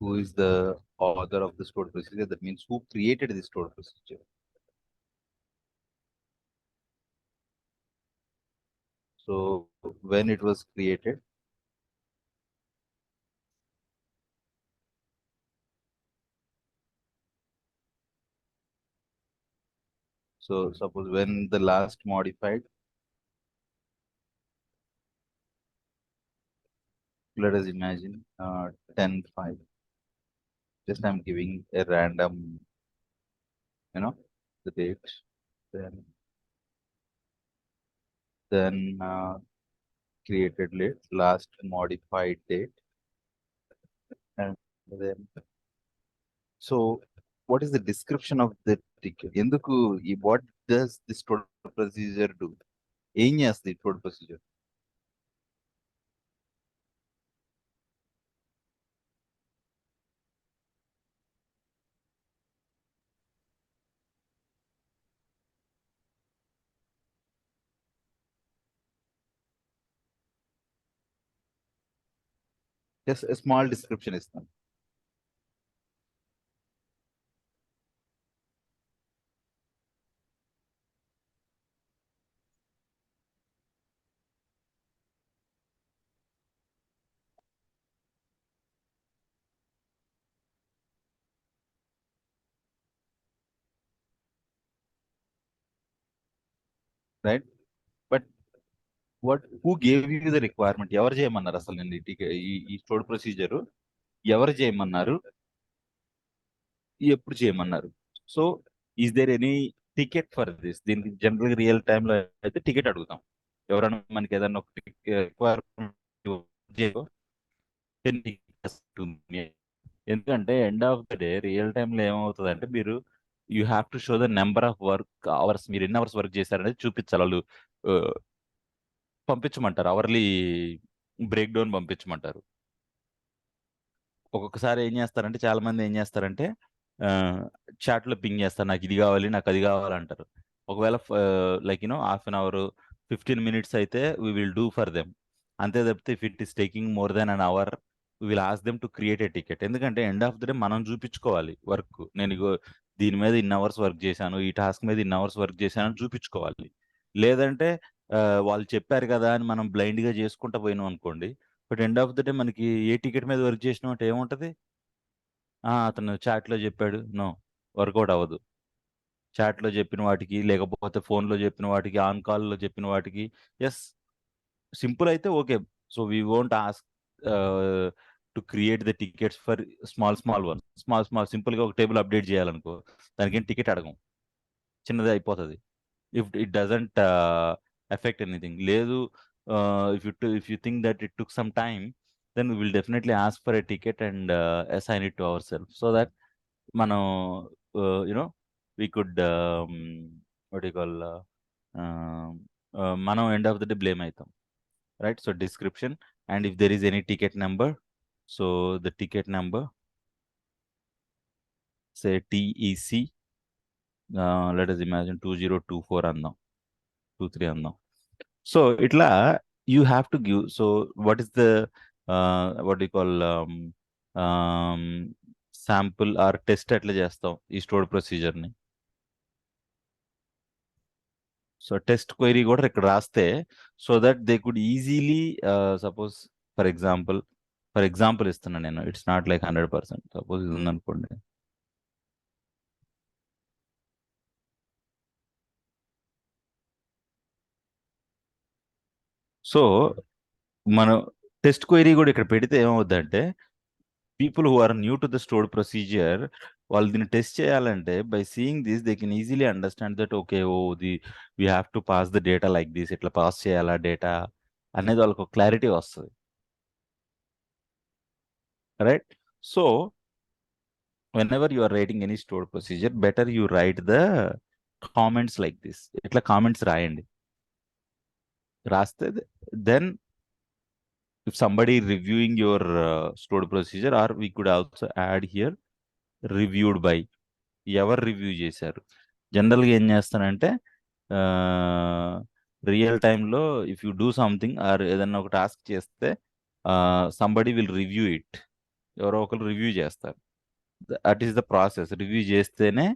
Who is the author of the stored procedure? That means who created the stored procedure. So when it was created, so suppose when the last modified, let us imagine 10/5. Just I'm giving a random, the date. Then created late last modified date, and then so what is the description of the ticket? Enduku what does this stored procedure do? ఏం చేస్తుంది stored procedure? Just a small description ఇస్తాను. Right? But who gave you the requirement? ఎవరు చేయమన్నారు అసలు నేను ఈ stored procedure ఎవరు చేయమన్నారు, ఎప్పుడు చేయమన్నారు? So is there any ticket for this? దీనికి జనరల్ రియల్ టైమ్ లో అయితే టికెట్ అడుగుతాం. ఎవరైనా మనకి ఏదైనా ఒక రిక్వైర్మెంట్ ఎందుకంటే end of the day real time లో ఏమవుతుంది అంటే మీరు you have to show the number of work hours, మీరు ఎన్ని అవర్స్ వర్క్ చేశారనేది చూపించాలి. వాళ్ళు పంపించమంటారు, అవర్లీ బ్రేక్ డౌన్ పంపించమంటారు. ఒక్కొక్కసారి ఏం చేస్తారంటే చాలా మంది ఏం చేస్తారంటే చాట్ లో పింగ్ చేస్తారు, నాకు ఇది కావాలి నాకు అది కావాలంటారు. ఒకవేళ like half an hour 15 minutes అయితే we will do for them. అంతే తప్పితే if it is taking more than an hour will ask them to create a ticket. ఎందుకంటే ఎండ్ ఆఫ్ ద డే మనం చూపించుకోవాలి వర్క్. నేను ఇగో దీని మీద ఇన్ని అవర్స్ వర్క్ చేశాను, ఈ టాస్క్ మీద ఇన్ని అవర్స్ వర్క్ చేశాను అని చూపించుకోవాలి. లేదంటే వాళ్ళు చెప్పారు కదా అని మనం బ్లైండ్ గా చేసుకుంటా పోయినాం అనుకోండి, but end of the day మనకి ఏ టికెట్ మీద వర్క్ చేసినాం అంటే ఏముంటది, అతను చాట్ లో చెప్పాడు, నో వర్కౌట్ అవ్వదు. చాట్ లో చెప్పిన వాటికి, లేకపోతే ఫోన్ లో చెప్పిన వాటికి, ఆన్ కాల్ లో చెప్పిన వాటికి ఎస్ సింపుల్ అయితే okay. So we won't ask to create the tickets for small one. Small simple గా ఒక టేబుల్ అప్డేట్ చేయాలనుకో దానికి ఏం టికెట్ అడగం, చిన్నది అయిపోతుంది. If it doesn't effect anything. లేదు if you think that it took some time, then we will definitely ask for a ticket and assign it to ourselves so that మనం we could what do you call మనం end of the day blame అవుతాం, right? So description, and if there is any ticket number, so the ticket number, say TEC, let us imagine 2024 అందాం, 23 అందాం. So ఇట్లా you have to give. So what is the what you call sample or test ఎట్లా చేస్తాం ఈ stored ప్రొసీజర్ని? So test query కూడా ఇక్కడ రాస్తే so that they could easily suppose for example ఇస్తున్నాను నేను, ఇట్స్ నాట్ లైక్ 100%. సపోజ్ ఇది ఉందనుకోండి, సో మనం టెస్ట్ క్వైరీ కూడా ఇక్కడ పెడితే ఏమవుద్దంటే people who are new to the stored procedure వాళ్ళు దీన్ని టెస్ట్ చేయాలంటే by seeing this they can easily understand that okay we have to pass the data like this, ఇట్లా పాస్ చేయాలా డేటా అనేది వాళ్ళకు క్లారిటీ వస్తుంది, right? So whenever you are writing any stored procedure, better you write the comments like this. ఇట్లా comments రాయండి. రాస్తే then if somebody reviewing your stored procedure, or we could also add here reviewed by, ఎవరు review చేశారు. జనరల్గా ఏం చేస్తానంటే real టైంలో if you do something or ఏదన్నా ఒక టాస్క్ చేస్తే సంబడి విల్ రివ్యూ ఇట్, ఎవరో ఒకరు రివ్యూ చేస్తారు. That is the process. Review చేస్తేనే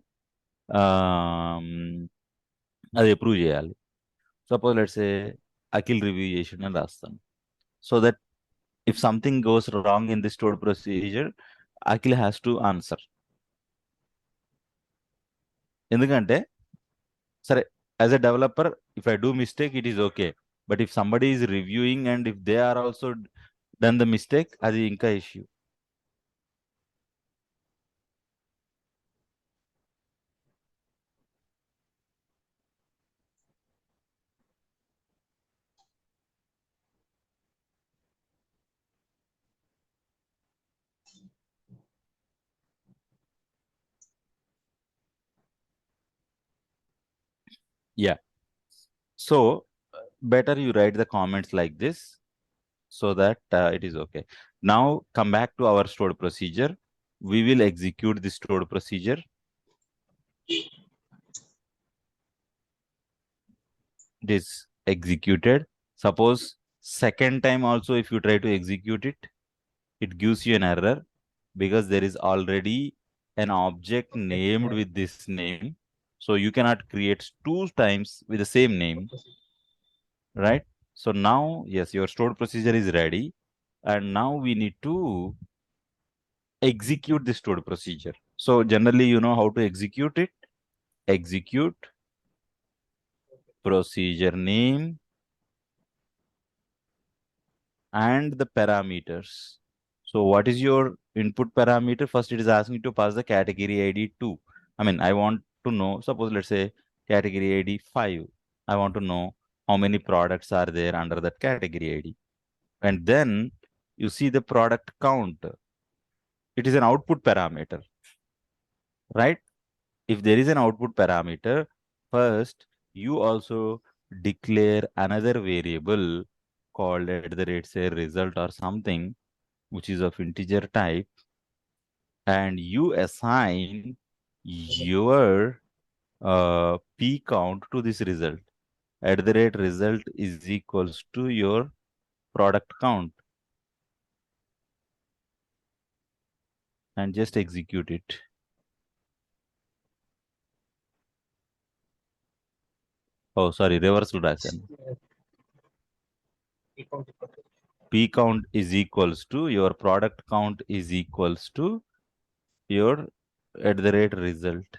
అది అప్రూవ్ చేయాలి. Suppose let's A Akhil review చేసిండు అని రాస్తాను. So that if something goes wrong in the stored procedure, Akhil has to answer. ఎందుకంటే సరే, as a developer, if I do mistake, it is okay. But if somebody is reviewing and if they are also done the mistake, అది ఇంకా issue. Yeah. So better you write the comments like this so that it is okay. Now come back to our stored procedure. We will execute the stored procedure. It is executed. Suppose second time also if you try to execute it, it gives you an error because there is already an object named with this name. So you cannot create two times with the same name, right? So now, yes, your stored procedure is ready. And now we need to execute the stored procedure. So generally, you know how to execute it. Execute procedure name and the parameters. So what is your input parameter? First, it is asking you to pass the category ID 2. I mean, I want to know, suppose let's say category ID 5. I want to know how many products are there under that category ID. And then you see the product count. It is an output parameter, right? If there is an output parameter, first you also declare another variable called say result or something, which is of integer type, and you assign your p count to this result. Result is equals to your product count, and just execute it. Oh, sorry, reversal రాశాను. P count is equals to your product count is equals to your result.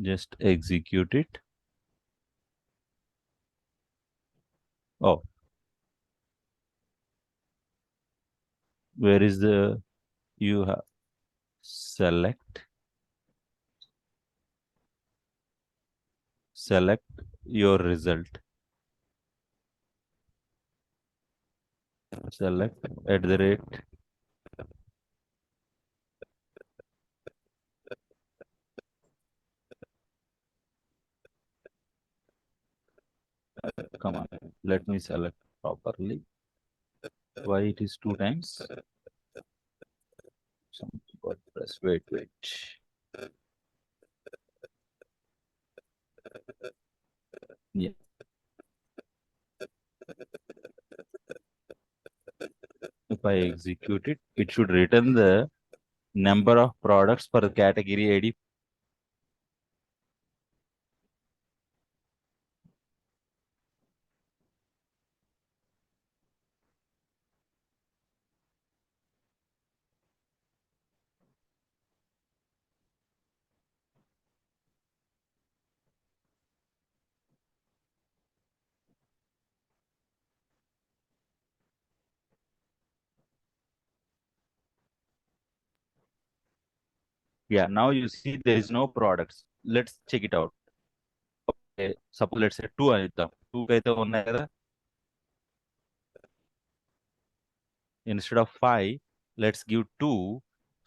Just execute it. Oh, where is the, you have select your result. Select come on, let me select properly. Why it is 2 times? Something got pressed. Wait. Yeah. If I execute it, it should return the number of products per category ID. Yeah, now you see there is no products. Let's check it out. Okay, suppose let's say 2 అయితే 2 అయితే ఉన్నాయి కదా. instead of 5, let's give 2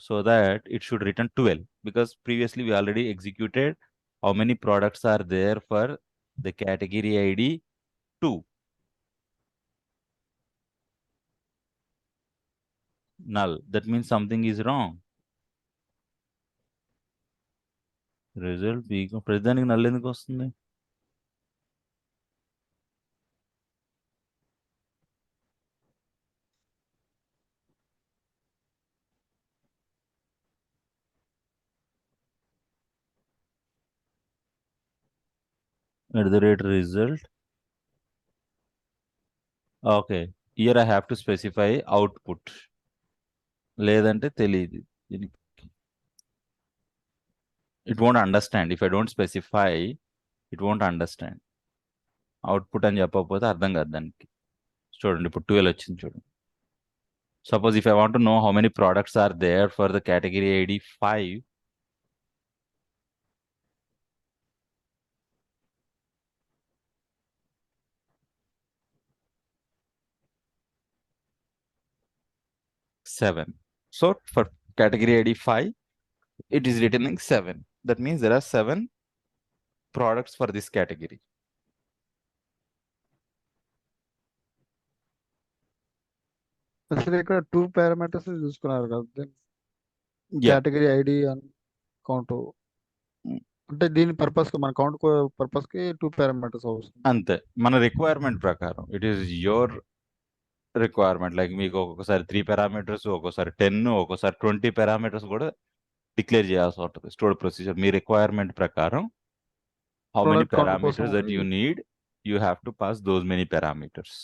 so that it should return 12, because previously we already executed how many products are there for the category ID 2. Null. That means something is wrong. Result B. ప్రతిదానికి null ఎందుకు వస్తుంది? @result. Okay. Here I have to specify output. లేదంటే తెలియదు. It won't understand. If I don't specify, it won't understand. Output అని చెప్పకపోతే అర్థం కాదు దానికి. చూడండి ఇప్పుడు 12 వచ్చింది చూడండి. Suppose if I want to know how many products are there for the category ID 5, seven. So for category ID 5, it is returning 7. That means there are 7 products for this category. అసలు ఇక్కడ 2 parameters చూసుకున్నారు కదా, Yeah. Category ID and count. అంటే దీని purpose మన count purpose కి 2 parameters అవసరం. అంతే, మన రిక్వైర్మెంట్ ప్రకారం it is your requirement. Like మీకు ఒక్కొక్కసారి 3 పారామీటర్స్, ఒక్కోసారి 10, ఒక్కోసారి 20 పారామీటర్స్ కూడా డిక్లేర్ చేయాల్సి ఉంటుంది. స్టోర్ ప్రొసీజర్ మీ రిక్వైర్మెంట్ ప్రకారం how many Product count parameters కోసం that you need, you have to pass those many parameters.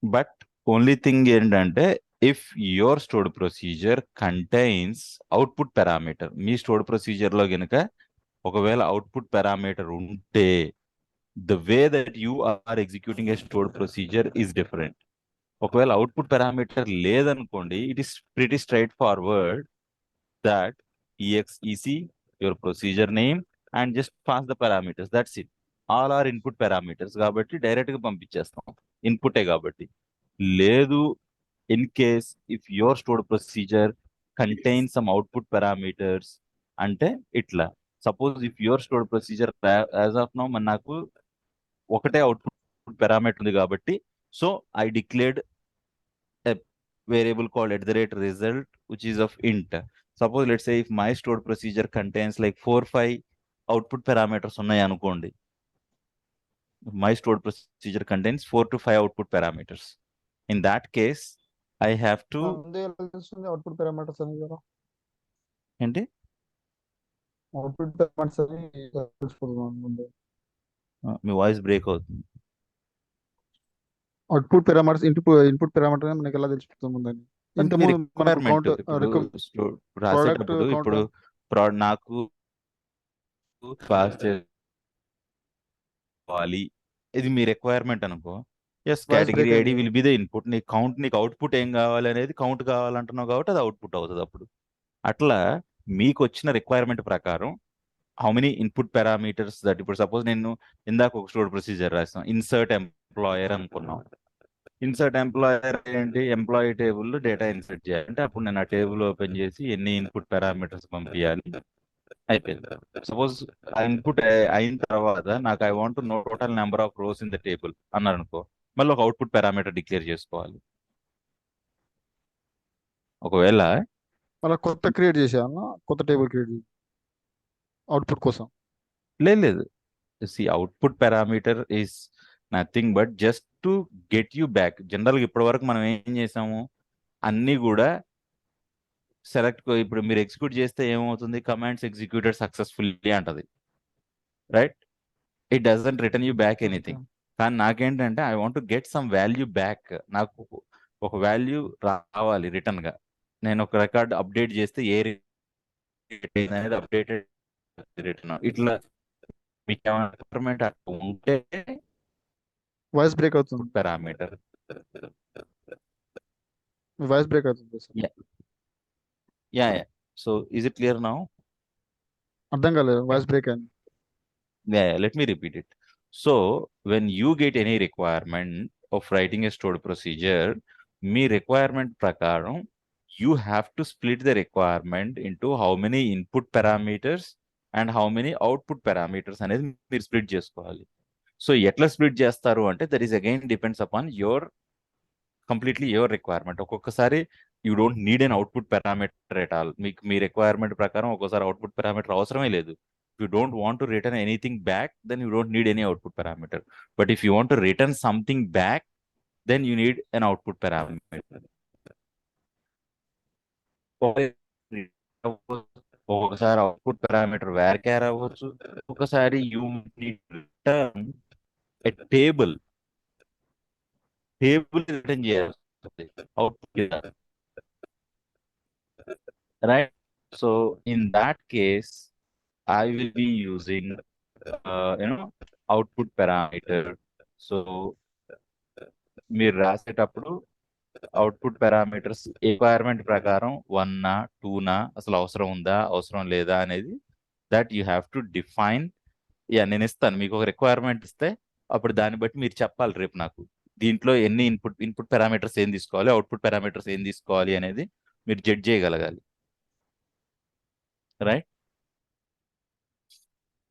But only thing ఏంటంటే, if your stored procedure contains output parameter, me stored procedure లో గనుక ఒకవేళ output parameter ఉంటే, the way that you are executing a stored procedure is different. ఒకవేళ output parameter లేదనుకోండి, it is pretty straightforward that exec your procedure name and just pass the parameters. That's it. All are input parameters కాబట్టి direct గా పంపించేస్తాం, ఇన్పుటే కాబట్టి. లేదు, in case if your stored procedure contain some output parameters అంటే ఇట్లా. Suppose if your stored procedure as of now నాకు ఒకటే output parameter ఉంది కాబట్టి, so I declared a variable called @result which is of int. Suppose let's say if my stored procedure contains like 4-5 output parameters ఉన్నాయి అనుకోండి, my stored procedure contains 4 to 5 output parameters. In that case I have to output parameters అని కదా, ఏంటి output parameters అని తెలుసుకుందాం ముందు. మీ voice break అవుతుంది. Output parameters input parameter అని మనకి ఎలా తెలిసిపోతుంది ముందని? ఇంతకుముందు మనకు కౌంట్ రాసేటప్పుడు ఇప్పుడు నాకు పాస్ చేసుకోవాలి, ఇది మీ రిక్వైర్మెంట్ అనుకో. Yes, category ID will be the input. నీ కౌంట్, నీకు అవుట్పుట్ ఏం కావాలి అనేది కౌంట్ కావాలంటున్నావు కాబట్టి అది అవుట్పుట్ అవుతుంది. అప్పుడు అట్లా మీకు వచ్చిన రిక్వైర్మెంట్ ప్రకారం how many input parameters that. ఇప్పుడు సపోజ్ నేను ఇందాక ఒక స్టోర్ ప్రొసీజర్ రాస్తాం, ఇన్సర్ట్ ఎంప్లాయర్ అనుకున్నాం. ఇన్సర్ట్ ఎంప్లాయర్ ఏంటి, ఎంప్లాయీ టేబుల్లో డేటా ఇన్సర్ట్ చేయాలి అంటే అప్పుడు నేను ఆ టేబుల్ ఓపెన్ చేసి ఎన్ని ఇన్పుట్ పారామీటర్స్ పంపించాలి, అయిపోయింది. సపోజ్ ఆ ఇన్పుట్ అయిన తర్వాత నాకు I want know total number of rows in the table అన్నారు అనుకో, మళ్ళీ ఒక అవుట్పుట్ పారామీటర్ డిక్లేర్ చేసుకోవాలి. ఒకవేళ అలా కొత్త క్రియేట్ చేసేయాలన్నా, కొత్త టేబుల్ క్రియేట్ చేసి అవుట్పుట్ కోసం? లేదు, see output parameter is nothing but just to get you back. జనరల్గా ఇప్పటి వరకు మనం ఏం చేసాము, అన్నీ కూడా సెలెక్ట్. ఇప్పుడు మీరు ఎగ్జిక్యూట్ చేస్తే ఏమవుతుంది, కమాండ్స్ ఎగ్జిక్యూటెడ్ సక్సెస్ఫుల్లీ అంటది, right? It doesn't return you back anything. కానీ నాకేంటంటే I want to get some value back. నాకు ఒక వాల్యూ రావాలి రిటర్న్ గా. నేను ఒక రికార్డ్ అప్డేట్ చేస్తే ఏ అనేది అప్డేటెడ్ రిటర్న్. ఇట్లా మీకు ఏమైనా రిక్వైర్మెంట్ ఉంటే వాయిస్ బ్రేక్ అవుతుంది, పారామీటర్. వాయిస్ బ్రేక్ అవుతుంది. Yeah, so is it clear now? అర్థం కాలేదు, వాయిస్ బ్రేక్ అయింది. Yeah, let me repeat it. So when you get any requirement of writing a stored procedure, me requirement ప్రకారం you have to split the requirement into how many input parameters and how many output parameters అనేది మీరు split చేసుకోవాలి. So ఎట్లా split చేస్తారు అంటే that is again depends upon completely your requirement. ఒక్కొక్కసారి you don't need an output parameter at all. మీకు మీ requirement ప్రకారం ఒక్కోసారి అవుట్పుట్ పారామీటర్ అవసరమే లేదు. If you don't want to return anything back, then you don't need any output parameter. But if you want to return something back, then you need an output parameter. ఒకసారి output parameter varchar అవ్వచ్చు, ఒకసారి you need return a table return చేయాల్సి output, right? So in that case I will be using output parameter. So మీరు రాసేటప్పుడు output parameters requirement ప్రకారం 1నా 2నా అసలు అవసరం ఉందా అవసరం లేదా అనేది that you have to define. నేను ఇస్తాను మీకు ఒక రిక్వైర్మెంట్ ఇస్తే అప్పుడు దాన్ని బట్టి మీరు చెప్పాలి రేపు నాకు దీంట్లో ఎన్ని ఇన్పుట్ పారామీటర్స్ ఏం తీసుకోవాలి, అవుట్పుట్ పారామీటర్స్ ఏం తీసుకోవాలి అనేది మీరు జడ్జ్ చేయగలగాలి, రైట్?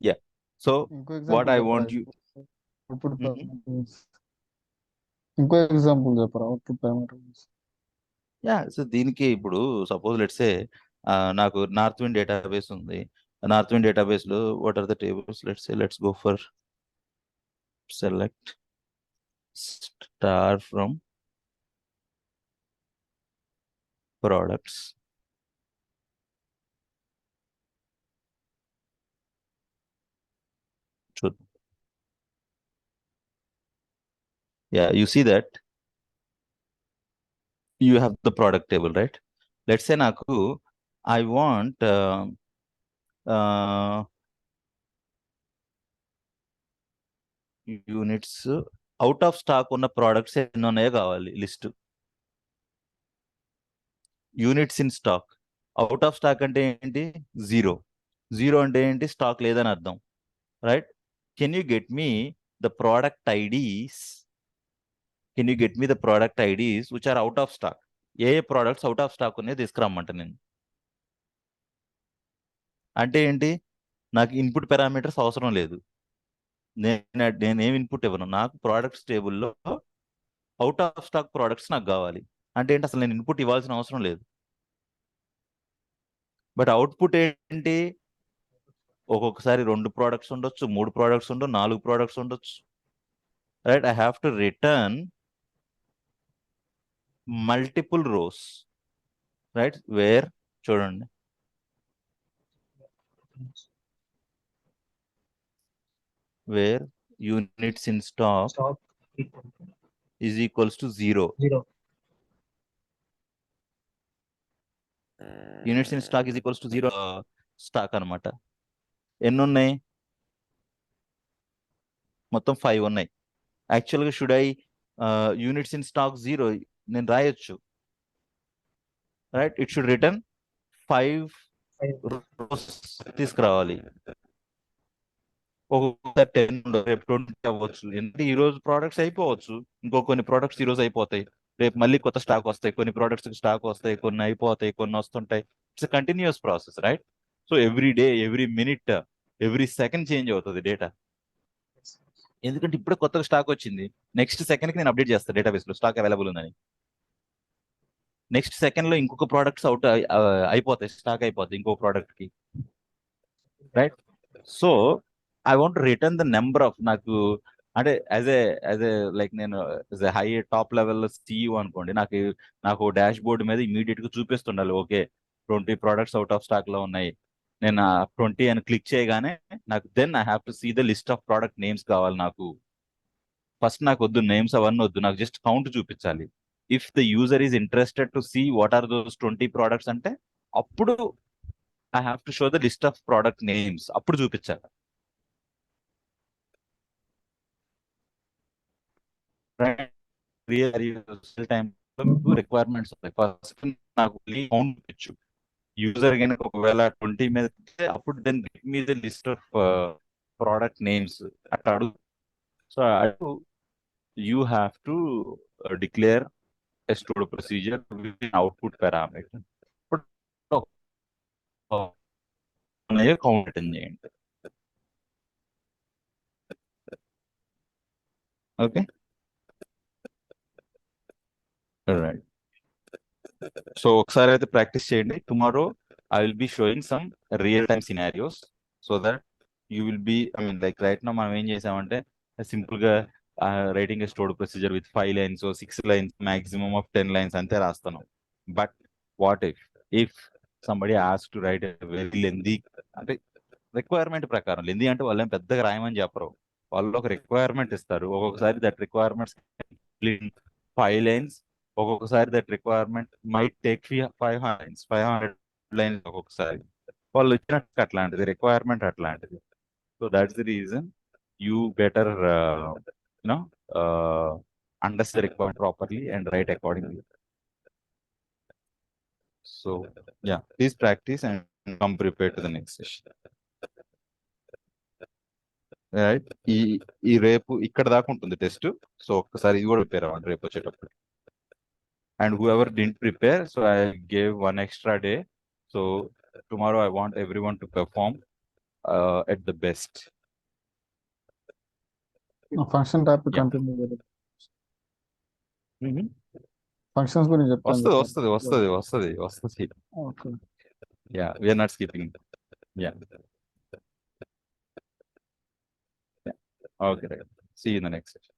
Yeah. So ఇంకో what I example want you, output Mhm. Parameters. ఇంకో ఎగ్జాంపుల్ చెప్పరా అవుట్పుట్ పారామీటర్స్? సో దీనికి ఇప్పుడు సపోజ్ లెట్స్ సే నాకు నార్త్ విండ్ డేటాబేస్ ఉంది. నార్త్ విండ్ డేటాబేస్ లో what are the tables? Let's go for select star from products. చూద్దాం. You see that you have the product table, right? Let's say నాకు I want units out of stock ఉన్న products ఎన్ని ఉన్నాయో కావాలి list. Units in stock, out of stock అంటే ఏంటి? Zero అంటే ఏంటి? స్టాక్ లేదని అర్థం, right? Can you get me the product IDs? Can you get me the product IDs which are out of stock? ఏ ప్రోడక్ట్స్ అవుట్ ఆఫ్ స్టాక్ ఉన్నాయి తీసుకురమ్మంట నేను. అంటే ఏంటి? నాకు ఇన్పుట్ పారామీటర్స్ అవసరం లేదు, నేనేం ఇన్పుట్ ఇవ్వను. నాకు ప్రోడక్ట్స్ టేబుల్లో అవుట్ ఆఫ్ స్టాక్ ప్రోడక్ట్స్ నాకు కావాలి. అంటే ఏంటి? అసలు నేను ఇన్పుట్ ఇవ్వాల్సిన అవసరం లేదు. బట్ అవుట్పుట్ ఏంటి? ఒక్కొక్కసారి 2 ప్రోడక్ట్స్ ఉండొచ్చు, 3 ప్రోడక్ట్స్ ఉండొచ్చు, 4 ప్రోడక్ట్స్ ఉండొచ్చు, right? I have to return multiple rows, right? Where చూడండి, where units in stock Stock equal to is equals to 0. 0. Units in stock is equals to 0 stock అనమాట. ఎన్ని ఉన్నాయి? మొత్తం 5 ఉన్నాయి. Actually should I units in stock 0 నేను రాయొచ్చు, right? It should return 5 rows తీసుకురావాలి. ఒక్కొక్కసారి 10 ఉండవు, రేపు 20 అవ్వచ్చు. ఎందుకంటే ఈ రోజు ప్రోడక్ట్స్ అయిపోవచ్చు, ఇంకో కొన్ని ప్రోడక్ట్స్ ఈ రోజు అయిపోతాయి, రేపు మళ్ళీ కొత్త స్టాక్ వస్తాయి, కొన్ని ప్రోడక్ట్స్ స్టాక్ వస్తాయి, కొన్ని అయిపోతాయి, కొన్ని వస్తుంటాయి. It's continuous process, right? So every day, every minute, every second change అవుతుంది డేటా. ఎందుకంటే ఇప్పుడు కొత్తగా స్టాక్ వచ్చింది, నెక్స్ట్ సెకండ్కి నేను అప్డేట్ చేస్తాను డేటాబేస్ లో స్టాక్ అవైలబుల్ ఉందని. నెక్స్ట్ సెకండ్ లో ఇంకొక ప్రోడక్ట్స్ అయిపోతాయి, స్టాక్ అయిపోతాయి ఇంకో ప్రోడక్ట్ కి, right? So I want return the number of, నాకు అంటే యాజ్ ఏ లైక్ నేను హై టాప్ లెవెల్ సిఇఓ అనుకోండి, నాకు డాష్ బోర్డ్ మీద ఇమీడియట్ గా చూపిస్తుండాలి, okay 20 products out of stock లో ఉన్నాయి. నేను 20 అని క్లిక్ చేయగానే నాకు then I have to see the list of product names కావాలి నాకు. ఫస్ట్ నాకు వద్దు నేమ్స్ అవన్నీ వద్దు, నాకు జస్ట్ కౌంట్ చూపించాలి. If the user is interested to see what are those 20 products అంటే అప్పుడు I have to show the list of product names, అప్పుడు చూపించాలి, రిక్వైర్మెంట్స్ ఫస్ట్ నాకు కౌంట్ ఇచ్చు. యూజర్ కనుక ఒకవేళ 20 మీద అప్పుడు then get me the list of product names అట్లా అడుగు. సో అడుగు you have to declare a stored procedure with an output parameter. But count attend చేయండి. Okay right. సో ఒకసారి అయితే ప్రాక్టీస్ చేయండి. Tomorrow I will be showing some real time scenarios so that you will be like right no మనం ఏం చేసామంటే simple గా writing stored procedure with 5 lines 6 lines maximum of 10 lines అంతే రాస్తున్నాం. But what if somebody ask to write very lengthy, అంటే requirement ప్రకారం lengthy అంటే వాళ్ళేం పెద్దగా రాయమని చెప్పరు, వాళ్ళు ఒక రిక్వైర్మెంట్ ఇస్తారు. ఒక్కొక్కసారి దట్ రిక్వైర్మెంట్స్ 5 lines, ఒక్కొక్కసారి that requirement might take 500 lines ఒక్కొక్కసారి. వాళ్ళు ఇచ్చినట్టు అట్లాంటిది రిక్వైర్మెంట్ అట్లాంటిది. So that's the reason you better you know understand the requirement properly and write accordingly. So yeah, please practice and come prepared to the next session. Right. ఈ రేపు ఇక్కడ దాకా ఉంటుంది టెస్ట్. సో ఒక్కసారి ఇది కూడా ప్రిపేర్ అవ్వండి రేపు వచ్చేటప్పుడు. And who ever didn't prepare, so I gave 1 extra day. So tomorrow I want everyone to perform at the best. Function topic Yeah. Continue చేద్దాం. ఫంక్షన్స్ గురించి చెప్తాను. వస్తుంది. Okay. Yeah, we are not skipping. Yeah. Okay, right. See you in the next session.